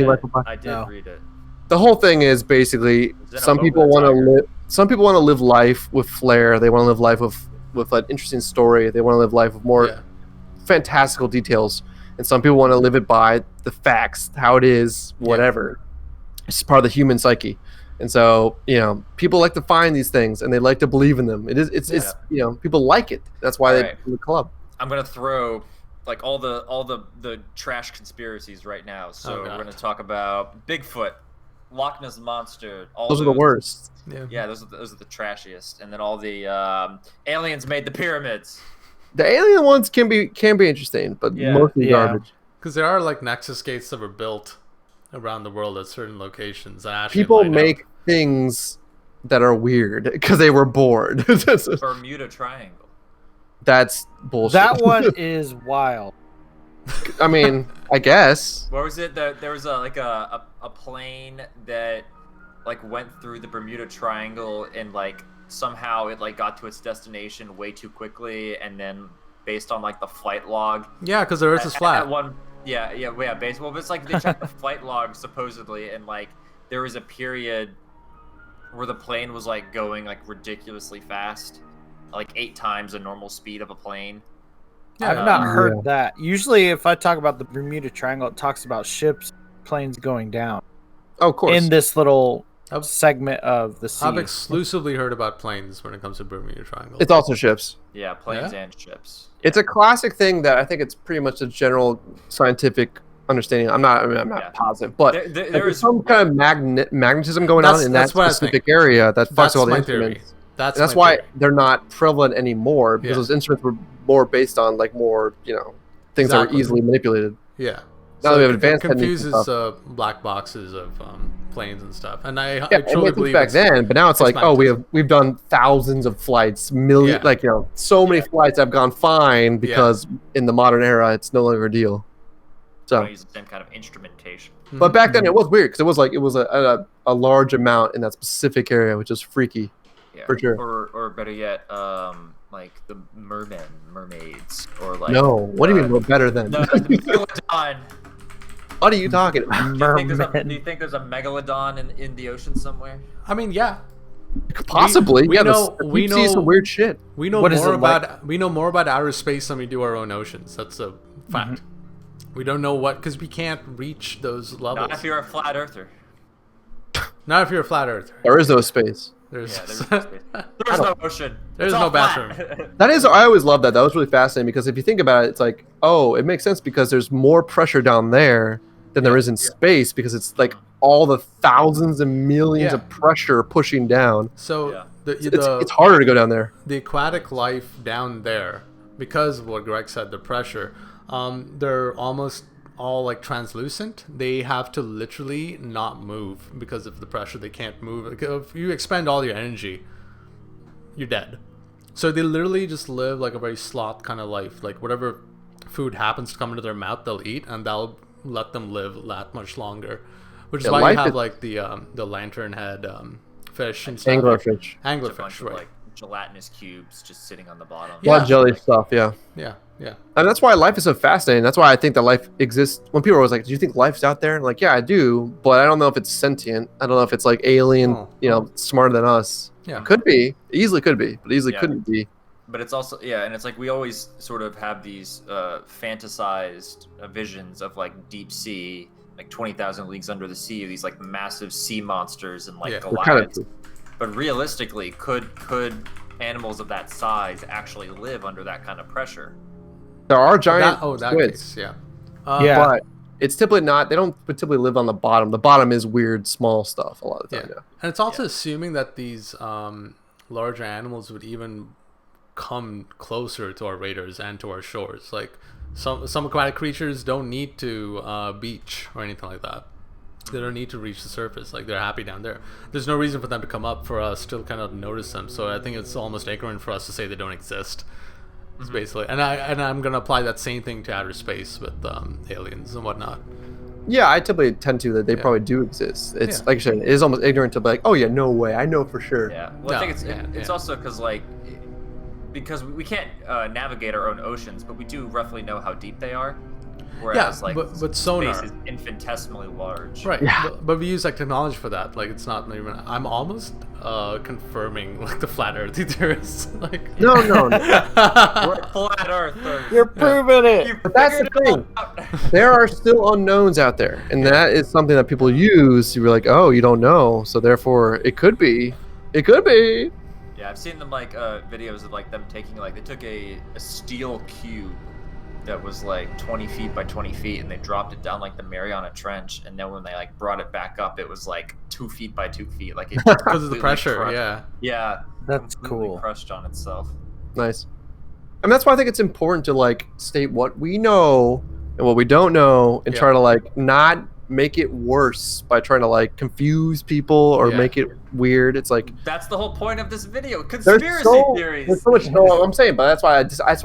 Life of Pi? I did No. read it. The whole thing is basically Is it a some book people with a want to tiger? live. Some people want to live life with flair. They want to live life with an interesting story. They want to live life with more Yeah. fantastical details. And some people want to live it by the facts, how it is, whatever. It's part of the human psyche. And so, you know, people like to find these things and they like to believe in them. It's you know, people like it. That's why Alright. they do the club. I'm gonna throw like all the trash conspiracies right now. So Oh, we're God. gonna talk about Bigfoot, Loch Ness Monster. All Those are the worst. Yeah. Yeah, those are the trashiest. And then all the aliens made the pyramids. The alien ones can be interesting, but Yeah, mostly yeah. garbage. Because there are like Nexus gates that were built around the world at certain locations. And actually People light up. make things that are weird because they were bored. Bermuda Triangle. That's bullshit. That one is wild. I mean, I guess. What was it? There was a plane that like went through the Bermuda Triangle and like somehow it like got to its destination way too quickly, and then based on like the flight log. Yeah, because the Earth is flat. Based. Well, it's like they checked the flight log supposedly, and like there was a period where the plane was like going like ridiculously fast, like 8 times the normal speed of a plane. I've not heard Yeah. that. Usually, if I talk about the Bermuda Triangle, it talks about ships, planes going down Oh, of course. in this little I've- segment of the sea. I've exclusively heard about planes when it comes to Bermuda Triangle. It's also ships. Yeah, planes Yeah? and ships. It's a classic thing that I think it's pretty much a general scientific understanding. I'm not Yeah. positive, but There there's is some kind of magnetism going on in that That's what I specific area that fucks That's all the my theory. instruments. That's why they're not prevalent anymore, because those instruments were more based on like more, things that are easily manipulated. Yeah. Now that we have advanced techniques. It confuses black boxes of planes and stuff. And I truly believe back then, but now it's like, we've done thousands of flights, so many flights have gone fine because in the modern era, it's no longer a deal. So use the same kind of instrumentation. But back then it was weird, because it was a large amount in that specific area, which is freaky. Yeah. For sure. Or better yet, like the mermaids, or like. No, what do you mean we're better than? The megalodon. What are you talking about? Do you think there's a megalodon in the ocean somewhere? I mean, yeah. Possibly. We know some weird shit. We know more about outer space than we do our own oceans. That's a fact. Mm-hmm. We don't know because we can't reach those levels. Not if you're a flat earther. Not if you're a flat earther. There is no space. There's no space. There's no ocean. There's no bathroom. I always loved that. That was really fascinating, because if you think about it, it's like, it makes sense, because there's more pressure down there than there is in space, because it's like all the thousands and millions of pressure pushing down. So it's harder to go down there. The aquatic life down there, because of what Greg said, the pressure, they're almost all like translucent. They have to literally not move because of the pressure. They can't move. If you expend all your energy, you're dead. So they literally just live like a very sloth kind of life. Like whatever food happens to come into their mouth, they'll eat, and that'll let them live that much longer. Which is why you have like the lantern head fish and stuff. Anglerfish. Anglerfish, right? Like gelatinous cubes just sitting on the bottom. Blood jelly stuff, yeah. Yeah. And that's why life is so fascinating. That's why I think that life exists. When people are always like, do you think life's out there? I'm like, yeah, I do, but I don't know if it's sentient. I don't know if it's like alien, smarter than us. Yeah. Could be. Easily could be, but easily couldn't be. But it's also, and it's like we always sort of have these fantasized visions of like deep sea, like 20,000 leagues under the sea, these like massive sea monsters and like Goliaths. But realistically, could animals of that size actually live under that kind of pressure? There are giant squids. But it's typically not. They don't typically live on the bottom. The bottom is weird, small stuff a lot of the time. Yeah. And it's also assuming that these larger animals would even come closer to our radars and to our shores. Like some aquatic creatures don't need to beach or anything like that. They don't need to reach the surface. Like they're happy down there. There's no reason for them to come up for us to kind of notice them. So I think it's almost ignorant for us to say they don't exist. It's basically, and I'm gonna apply that same thing to outer space with aliens and whatnot. Yeah, I typically tend to that they probably do exist. It's like I said, it is almost ignorant to be like, oh yeah, no way, I know for sure. Yeah, well, I think it's also because we can't navigate our own oceans, but we do roughly know how deep they are. Whereas but sonar space is infinitesimally large. Right. Yeah. But we use like technology for that. Like it's not even. I'm almost confirming like the flat Earth theorists. Like no. We're flat earthers. You're proving it. But that's the thing. There are still unknowns out there, and that is something that people use. You're like, oh, you don't know, so therefore it could be. It could be. Yeah, I've seen them like videos of like them taking like they took a steel cube that was like 20 feet by 20 feet, and they dropped it down like the Mariana Trench, and then when they like brought it back up, it was like 2 feet by 2 feet, like it because of the pressure. Crushed. Yeah, that's cool. Crushed on itself. Nice. And that's why I think it's important to like state what we know and what we don't know, and try to like not make it worse by trying to like confuse people or make it weird. It's like that's the whole point of this video. Conspiracy theories. There's so much. No, I'm saying, but that's why I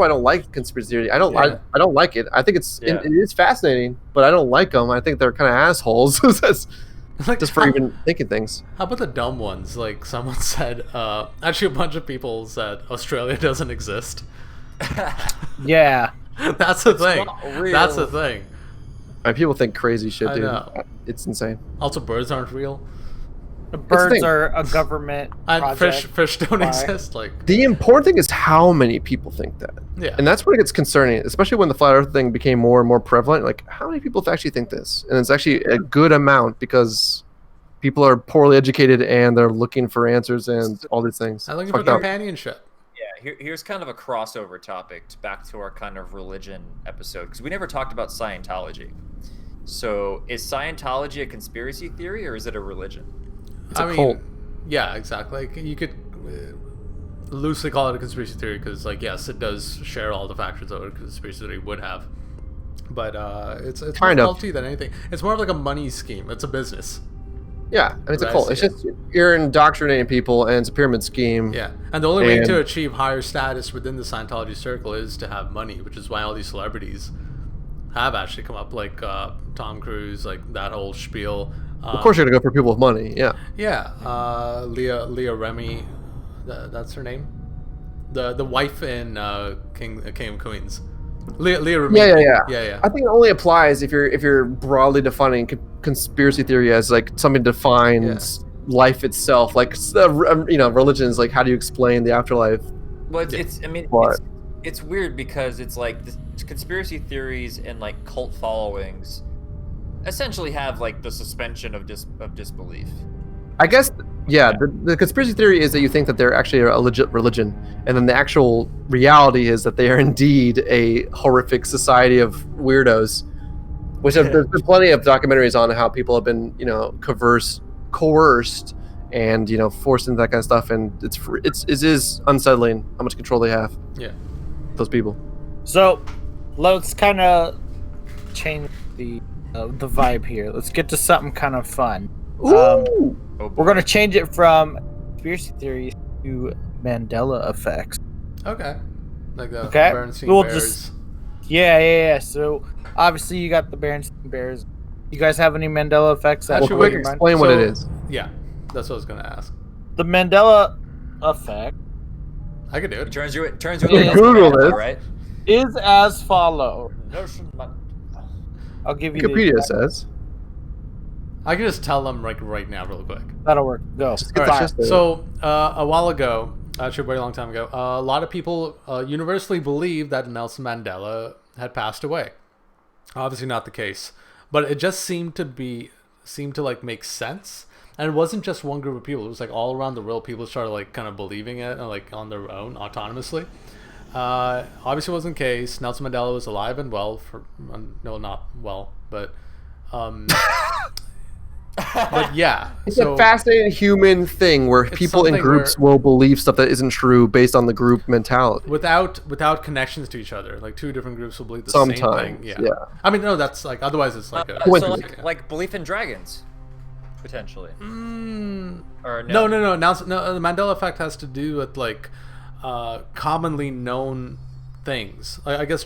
don't like conspiracy theory. I don't like it. I think it is fascinating, but I don't like them. I think they're kind of assholes. Like, just for even thinking things. How about the dumb ones? Like someone said, actually a bunch of people said Australia doesn't exist. Yeah. That's the thing. That's the thing. People think crazy shit, dude. It's insane. Also, birds aren't real. Birds are a government project. Fish don't exist. Like the important thing is how many people think that. Yeah. And that's where it gets concerning, especially when the flat Earth thing became more and more prevalent. Like, how many people actually think this? And it's actually a good amount because people are poorly educated and they're looking for answers and all these things. I'm looking for companionship. Yeah, here's kind of a crossover topic back to our kind of religion episode, because we never talked about Scientology. So is Scientology a conspiracy theory or is it a religion? It's a cult. Yeah, exactly. Like you could loosely call it a conspiracy theory because, like, yes, it does share all the factors that a conspiracy theory would have. But it's more culty than anything. It's more of like a money scheme. It's a business. Yeah, and it's a cult. It's just you're indoctrinating people, and it's a pyramid scheme. Yeah, and the only way to achieve higher status within the Scientology circle is to have money, which is why all these celebrities have actually come up, like Tom Cruise, like that whole spiel. Of course, you're gonna go for people with money. Yeah. Yeah, Leah Remy, that's her name. The wife in King of Queens. Leah Remy. Yeah. I think it only applies if you're broadly defining conspiracy theory as like something defines life itself, like religions. Like, how do you explain the afterlife? Well, it's weird because it's like the conspiracy theories and like cult followings essentially have like the suspension of disbelief. I guess, the conspiracy theory is that you think that they're actually a legit religion, and then the actual reality is that they are indeed a horrific society of weirdos. There's been plenty of documentaries on how people have been, coerced, and forced into that kind of stuff, and it is unsettling how much control they have. Yeah, those people. So, let's kind of change the vibe here. Let's get to something kind of fun. We're going to change it from conspiracy theories to Mandela effects. Okay. Like the Bernstein Bears. Yeah. So, obviously, you got the Bernstein Bears. You guys have any Mandela effects? Explain what it is. Yeah, that's what I was going to ask. The Mandela effect. I could do it. Turns you Google this. Right? Is as follows. I'll give you Wikipedia says. I can just tell them right now, real quick. That'll work. Go. Right. So a while ago, actually a very long time ago, a lot of people universally believed that Nelson Mandela had passed away. Obviously not the case, but it just seemed to like make sense. And it wasn't just one group of people. It was like all around the world, people started like kind of believing it, like on their own, autonomously. Obviously, it wasn't the case. Nelson Mandela was alive and well. No, not well, but but yeah, it's a fascinating human thing where people in groups will believe stuff that isn't true based on the group mentality, without connections to each other. Like two different groups will believe the same thing. Yeah. I mean, no, that's like otherwise it's like like belief in dragons, potentially. Or no. Now the Mandela effect has to do with like commonly known things. I guess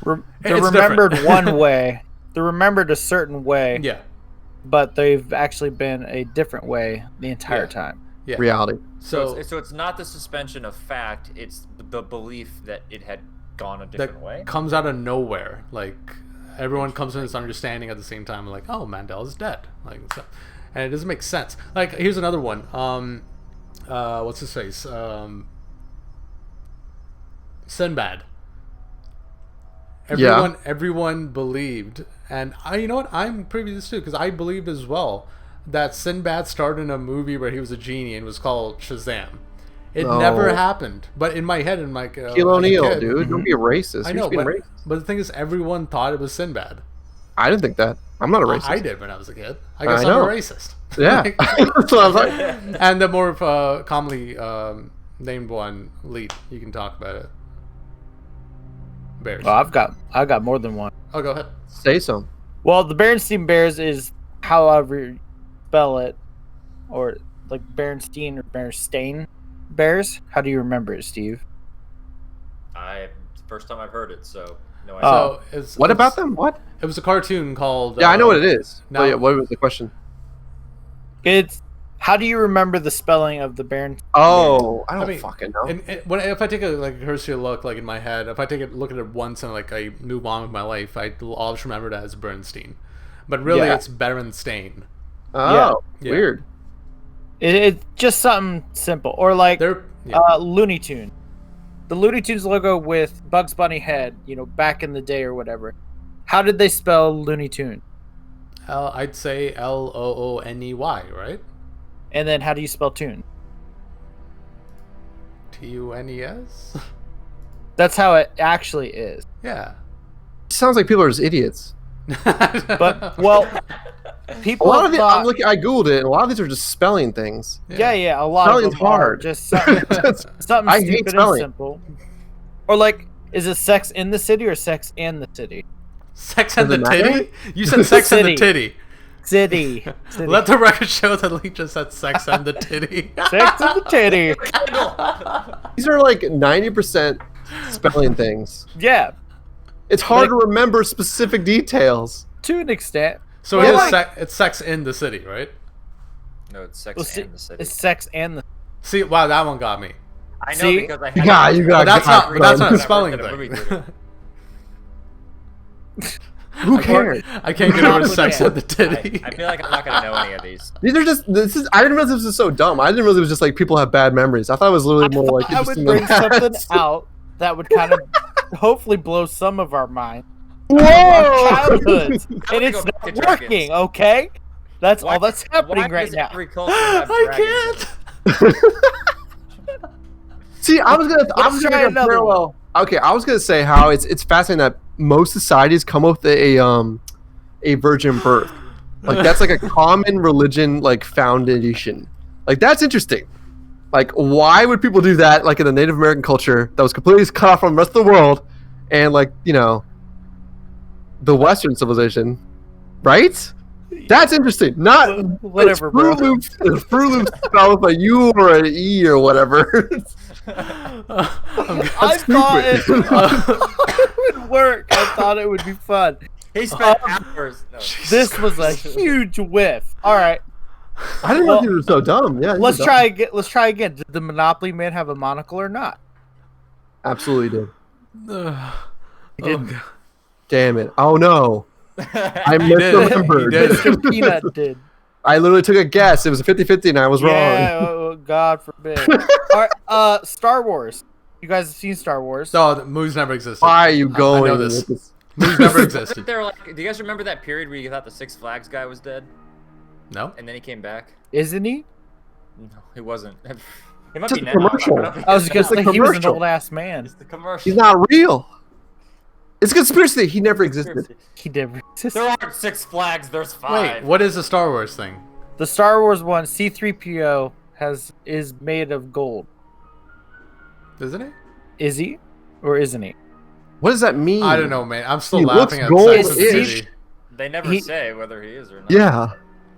they're remembered one way. They're remembered a certain way. Yeah. But they've actually been a different way the entire time. Yeah. Reality. So it's not the suspension of fact, it's the belief that it had gone a different way. Comes out of nowhere. Like everyone comes to this understanding at the same time, like, oh, Mandela's dead. Like, so, and it doesn't make sense. Like, here's another one. What's his face? Sinbad. Everyone believed, and you know what? I'm privy to this too, because I believed as well that Sinbad starred in a movie where he was a genie and was called Shazam. It never happened, but in my head, in my Shaquille O'Neal, dude, don't be a racist. I know, but the thing is, everyone thought it was Sinbad. I didn't think that. I'm not a racist. I did when I was a kid. I guess I'm a racist. Yeah, that's what I was like. And the more commonly named one, Leet, you can talk about it. Bears. Well, I've got more than one. Oh, go ahead. Say so. Well, the Bernstein Bears is however you spell it, or like Bernstein or Bernstein Bears. How do you remember it, Steve? It's the first time I've heard it, so no So idea. what about them? What? It was a cartoon called. Yeah, I know what it is. Now, what was the question? It's how do you remember the spelling of the Bernstein? Oh, I don't fucking know. If I take a cursory look, like in my head, if I look at it once and like I move on with my life, I'll always remember it as Bernstein. But really, it's Berenstain. Oh, weird. It's just something simple, or like Looney Tunes. The Looney Tunes logo with Bugs Bunny head, back in the day or whatever. How did they spell Looney Tunes? I'd say Looney, right? And then how do you spell tune? Tunes? That's how it actually is. Yeah. It sounds like people are just idiots. But, well, People A lot of thought, I googled it, and a lot of these are just spelling things. yeah, a lot Spelling's of them are hard. just something, something I hate stupid and spelling. simple. Or like, is it Sex in the City or Sex and the City? Sex and the Does it matter? titty? You said sex and the titty. City. Let the record show that Lee just said sex and the titty. Sex and the Titty. These are like 90% spelling things. Yeah, It's hard to remember specific details. to an extent. So Well, it's sex in the city, right? No, it's Sex Well, see, and the City. it's Sex and the. See, wow, that one got me. I know See? because I had Yeah, you got But that's not God, that's not a man. spelling When I worked at a movie thing. theater. Who cares? I can't get over Not sex again. and the titty. I feel like I'm not gonna know any of these. These are just. I didn't realize this was so dumb. I didn't realize it was just like people have bad memories. I thought it was literally more like I would interesting bring than that. something out that would kind of hopefully blow some of our mind. Whoa! Childhoods, and gonna it's go back not to dragons. working. Okay, that's all that's happening Why right does now. every culture have I dragons in can't. See, I was gonna Let's try make a another parallel. Okay, I was gonna say how it's fascinating that most societies come up with a virgin birth. Like that's like a common religion like foundation. Like that's interesting. Like why would people do that like in the Native American culture that was completely cut off from the rest of the world and like, you know, the Western civilization, right? That's interesting. Not Whatever, bro. Fruit Loops spelled with a U or an E or whatever. I thought it would work. I thought it would be fun. He spent hours. No. This was a huge whiff. All right, I didn't know these were so dumb. Yeah, these let's are try again. Let's try again. Did the Monopoly Man have a monocle or not? dumb. Absolutely did. He didn't. God. Damn it. Oh no. I He did. misremembered. He did. Mr. Peanut did. I literally took a guess. It was a 50-50 and I was Yeah, wrong. oh, God forbid. All right, Star Wars. You guys have seen Star Wars? No, the movies never existed. Why are you going I know this. with this? Movies never Wasn't existed. there like? Do you guys remember that period where you thought the Six Flags guy was dead, No. and then he came back? Isn't he? No, he wasn't. It might Just be a now. commercial. I was gonna It's a say he was an commercial. old ass man. It's the commercial. He's not real. It's a conspiracy. He never existed. He never existed. There aren't Six Flags. There's Wait, five. what is the Star Wars thing? The Star Wars one, C-3PO is made of gold. Isn't it? Is he, or isn't he? What does that mean? I don't know, man. I'm still He looks laughing at gold-ish. Sex and the City. They never He- say whether he is or not. Yeah.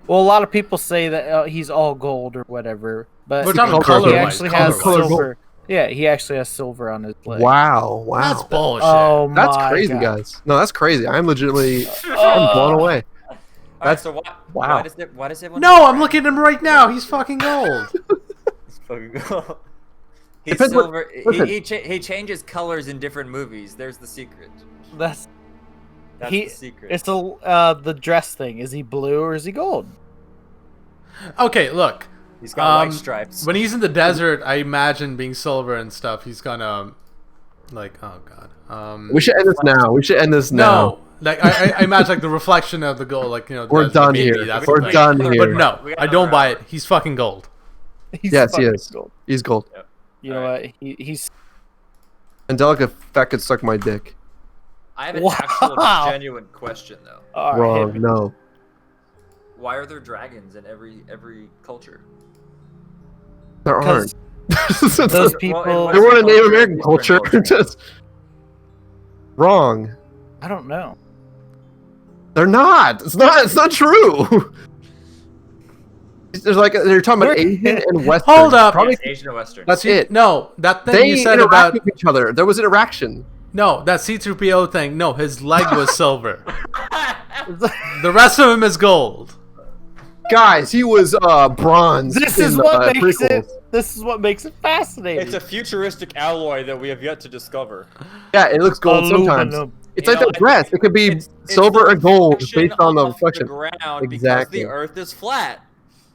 Well, a lot of people say that he's all gold or whatever, but We're talking he color-wise, actually has color-wise. silver. Yeah, he actually has silver on his leg. Wow. Wow. That's bullshit. Oh That's my crazy, God. guys. No, that's crazy. I'm legitimately I'm blown away. All right, That's- so wow. why does everyone? No, I'm looking at him right now. He's fucking old. He's Depends what- silver. listen. He changes colors in different movies. There's the secret. That's That's He- the secret. it's the dress thing. Is he blue or is he gold? Okay, look. He's got um, white stripes. When he's in the desert, I imagine being silver and stuff. He's gonna, like, oh god. We should end this now. We should end this now. No, like I imagine like the reflection of the gold, like the We're desert, done maybe here. that's We're the thing. done But here. no, We got I don't another buy hour. it. He's fucking gold. He's Yes, he fucking is. gold. He's gold. You know what? He's Angelica Fett could suck my dick. I have an Wow. actual genuine question though. all right. Wrong. No. Why are there dragons in every culture? There aren't. Those people. Well, They weren't a Native Culture, American culture. different Just wrong. I don't know. They're not. It's not. It's not true. There's like they're talking about Asian and Western. Hold up. Probably Yes, Asian and Western. that's it. No, that thing They you said interact about with each other. There was interaction. no, that C-3PO thing. No, his leg was silver. The rest of him is gold. Guys, he was bronze. This in is the, what makes prequels. it. This is what makes it fascinating. It's a futuristic alloy that we have yet to discover. Yeah, it looks gold sometimes. Aluminum. It's You like know, the dress. It could be It's silver the or gold reflection based on the off reflection. ground Exactly. because the Earth is flat.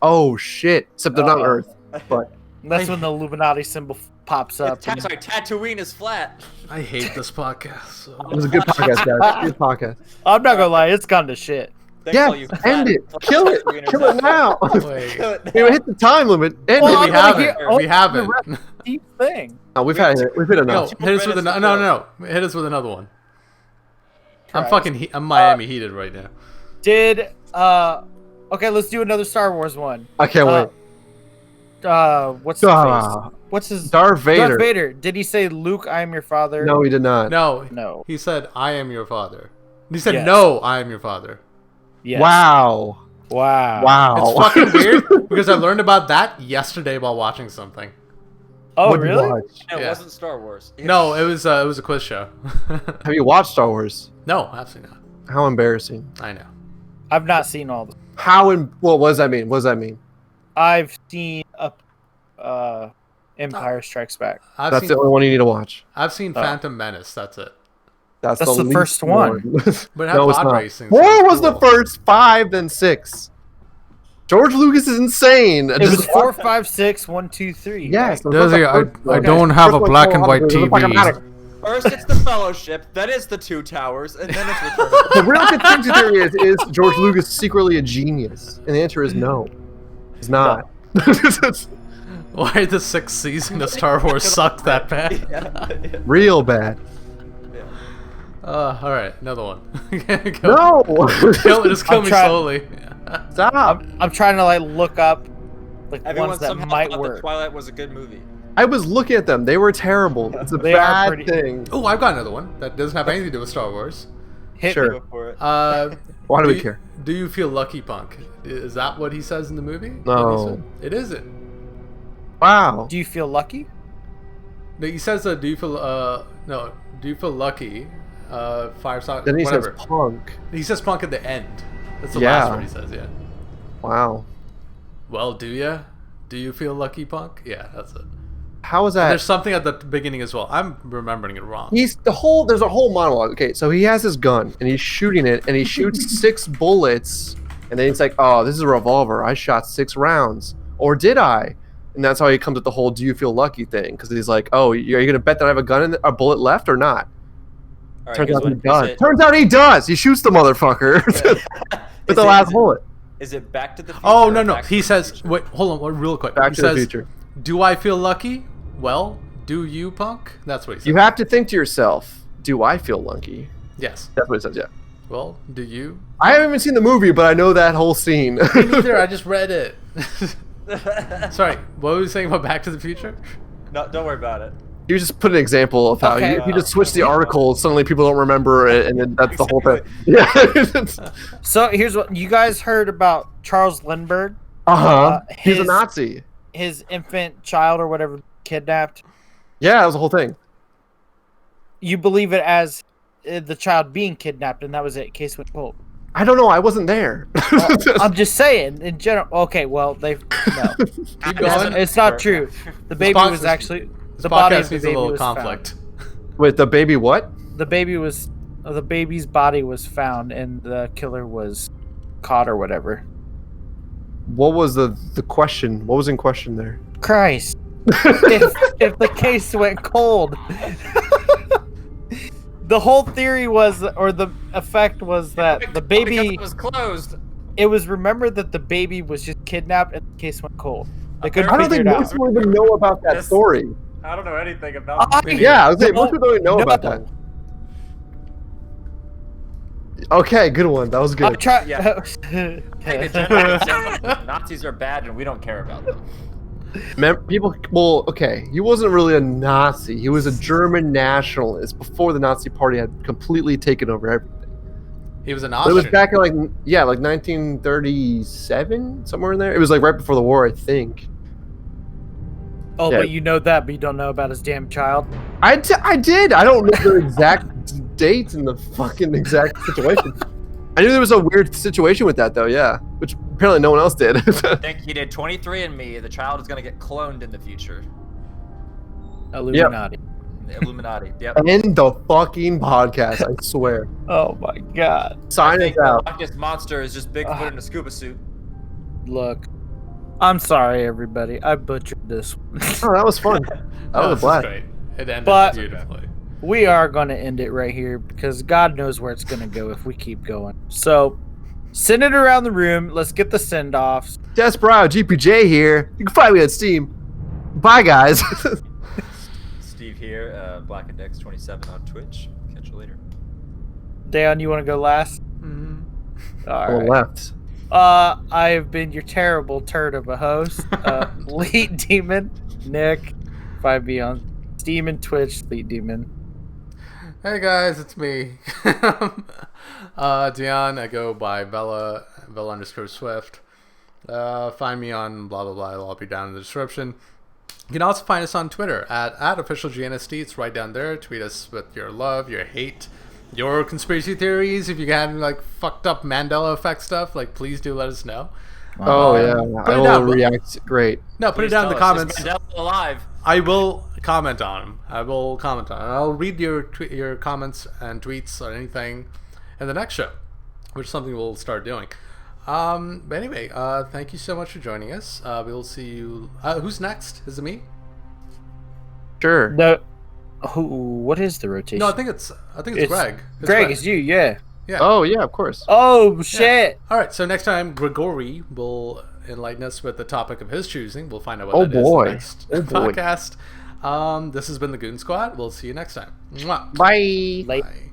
Oh shit! Except they're not Uh-oh. Earth. But That's when the Illuminati symbol pops up. It's sorry, Tatooine is flat. I hate this podcast. So. it was a good podcast, guys. Good podcast. I'm not gonna lie, it's gone to shit. Thanks all Yeah, you end it. flat Kill it. Tatooiners Kill it out now. Wait, We hit the time limit. End Well, it. we I'm gonna haven't. hear- We haven't. Deep thing. No, we've had it. We've hit No, enough. hit us with minutes another. to No. Hit us with another one. I'm Try. fucking. I'm Miami heated right now. Did Okay, let's do another Star Wars one. I can't wait. What's his face? What's his Darth Vader. Darth Vader. Did he say, "Luke, I am your father"? No, he did not. No. He said, "I am your father." He said, Yes. "No, I am your father." Yes. Wow. Wow. It's fucking weird because I learned about that yesterday while watching something. Oh, What'd you really? watch? It Yeah. wasn't Star Wars. No, it was a quiz show. Have you watched Star Wars? No, absolutely not. How embarrassing. I know. I've not seen all of them. What does that mean? What does that mean? I've seen Empire Strikes Back. That's the only one you need to watch. I've seen Oh. Phantom Menace. That's it. That's the least first one. But it had No, it's pod not. racing. so 4 it's was the cool. first, 5, then 6. George Lucas is insane. It was 4, 5, 6, 1, 2, 3. Yes. right? Does he? I don't have a black and white TV. First, it's the Fellowship, then it's the Two Towers, and then it's Return of The real conspiracy theory is George Lucas secretly a genius? And the answer is no. He's not. Why did the 6th season of Star Wars suck that bad? yeah. Real bad. All right, another one. No! Just kill I'm me trying- slowly. Stop. I'm trying to like look up like Everyone ones that somehow might thought work. that Twilight was a good movie. I was looking at them. They were terrible. It's a They are bad pretty- thing. Oh, I've got another one that doesn't have anything to do with Star Wars. Hit Sure. me. Go for it. Why do we you- care? Do you feel lucky, punk? Is that what he says in the movie? No. It isn't. Wow. Do you feel lucky? No, he says, "Do you feel no? Do you feel lucky?" 5-star. Then he whatever. says punk. He says punk at the end. That's the Yeah. last word he says. Yeah. Wow. Well, do ya? Do you feel lucky, punk? Yeah, that's it. How is that? There's something at the beginning as well. I'm remembering it wrong. There's a whole monologue. Okay, so he has his gun and he's shooting it and he shoots 6 bullets and then it's like, oh, this is a revolver. I shot 6 rounds. Or did I? And that's how he comes with the whole "do you feel lucky" thing, because he's like, oh, are you gonna bet that I have a bullet left or not? All right, Turns guys, out he what- does. is it- Turns out he does. He shoots the motherfucker with the last bullet. Is it Back to the Future? Oh or no! Back to He the says, Future? wait, hold on, real quick. Back He to the says, Future. "Do I feel lucky? Well, do you, punk?" That's what he says. You have to think to yourself, do I feel lucky? Yes. That's what it says. Yeah. Well, do you? I haven't even seen the movie, but I know that whole scene. Me neither. I just read it. Sorry. What were you saying about Back to the Future? No, don't worry about it. You just put an example of how Okay. you just switch the article, suddenly people don't remember it, and then that's the whole thing. Yeah. So here's what you guys heard about Charles Lindbergh, Uh-huh. He's a his- Nazi. his infant child or whatever kidnapped. Yeah, that was the whole thing. You believe it as the child being kidnapped, and that was it. Case went cold. I don't know. I wasn't there. I'm just saying, in general. Okay, well they've no. Keep going. It's not true. The baby podcast was is- actually This the body of podcast the needs a baby little was conflict. With the baby what? found. The baby's body was found, and the killer was caught or whatever. What was the question? What was in question there? Christ! if the case went cold. The whole theory was, or the effect was that the Because baby, it was closed. it was remembered that the baby was just kidnapped and the case went cold. They couldn't I don't figure think it most out. people even know about that Yes. story. I don't know anything about it. Yeah, I was saying most No, people don't even know about that. Okay, good one. That was I'm good. trying. Yeah. Hey, the general consensus is Nazis are bad and we don't care about them. Okay, he wasn't really a Nazi. He was a German nationalist before the Nazi Party had completely taken over everything. He was an But it was Austrian. back in like 1937, somewhere in there. It was like right before the war, I think. Oh, Yeah. but you know that, but you don't know about his damn child. I did. I don't know the exact dates and the fucking exact situation. I knew there was a weird situation with that though. Yeah, which apparently no one else did. I think he did 23andMe. The child is going to get cloned in the future. Illuminati. The Illuminati. Yep. End the fucking podcast. I swear. Oh my god. I Sign think us the out. Loch Ness monster is just Bigfoot in a scuba suit. Look, I'm sorry, everybody. I butchered this one. Oh, that was fun. That No, was this a is blast. great. It ended But- beautifully. We are going to end it right here because God knows where it's going to go if we keep going. So, send it around the room. Let's get the send-offs. DesperadoGPJ here. You can find me on Steam. Bye, guys. Steve here, Black Index 27 on Twitch. Catch you later. Dayaan, you want to go last? Mhm. All Well, right. left. I've been your terrible turd of a host, LeetDemon, Nick. Find me on Steam and Twitch, LeetDemon. Hey guys, it's me. Dayaan, I go by Vela_Swift. Find me on blah blah blah. It'll all be down in the description. You can also find us on Twitter at @officialGNSD. It's right down there. Tweet us with your love, your hate, your conspiracy theories. If you got like fucked up Mandela effect stuff, like please do let us know. Oh yeah, I will react. Great. No, put it down in the comments. Is Mandela alive? I will comment on them. I'll read your comments and tweets or anything in the next show, which is something we'll start doing. But anyway, thank you so much for joining us. We'll see you. Who's next? Is it me? Sure. No. What is the rotation? No, I think it's Greg. Greg, it's you. Yeah. Yeah. Oh yeah, of course. Oh shit. All right. So next time, Gregory will enlighten us with the topic of his choosing. We'll find out what Oh, that is boy. in the next podcast. This has been the Goon Squad. We'll see you next time. Mwah. Bye. Late. Bye.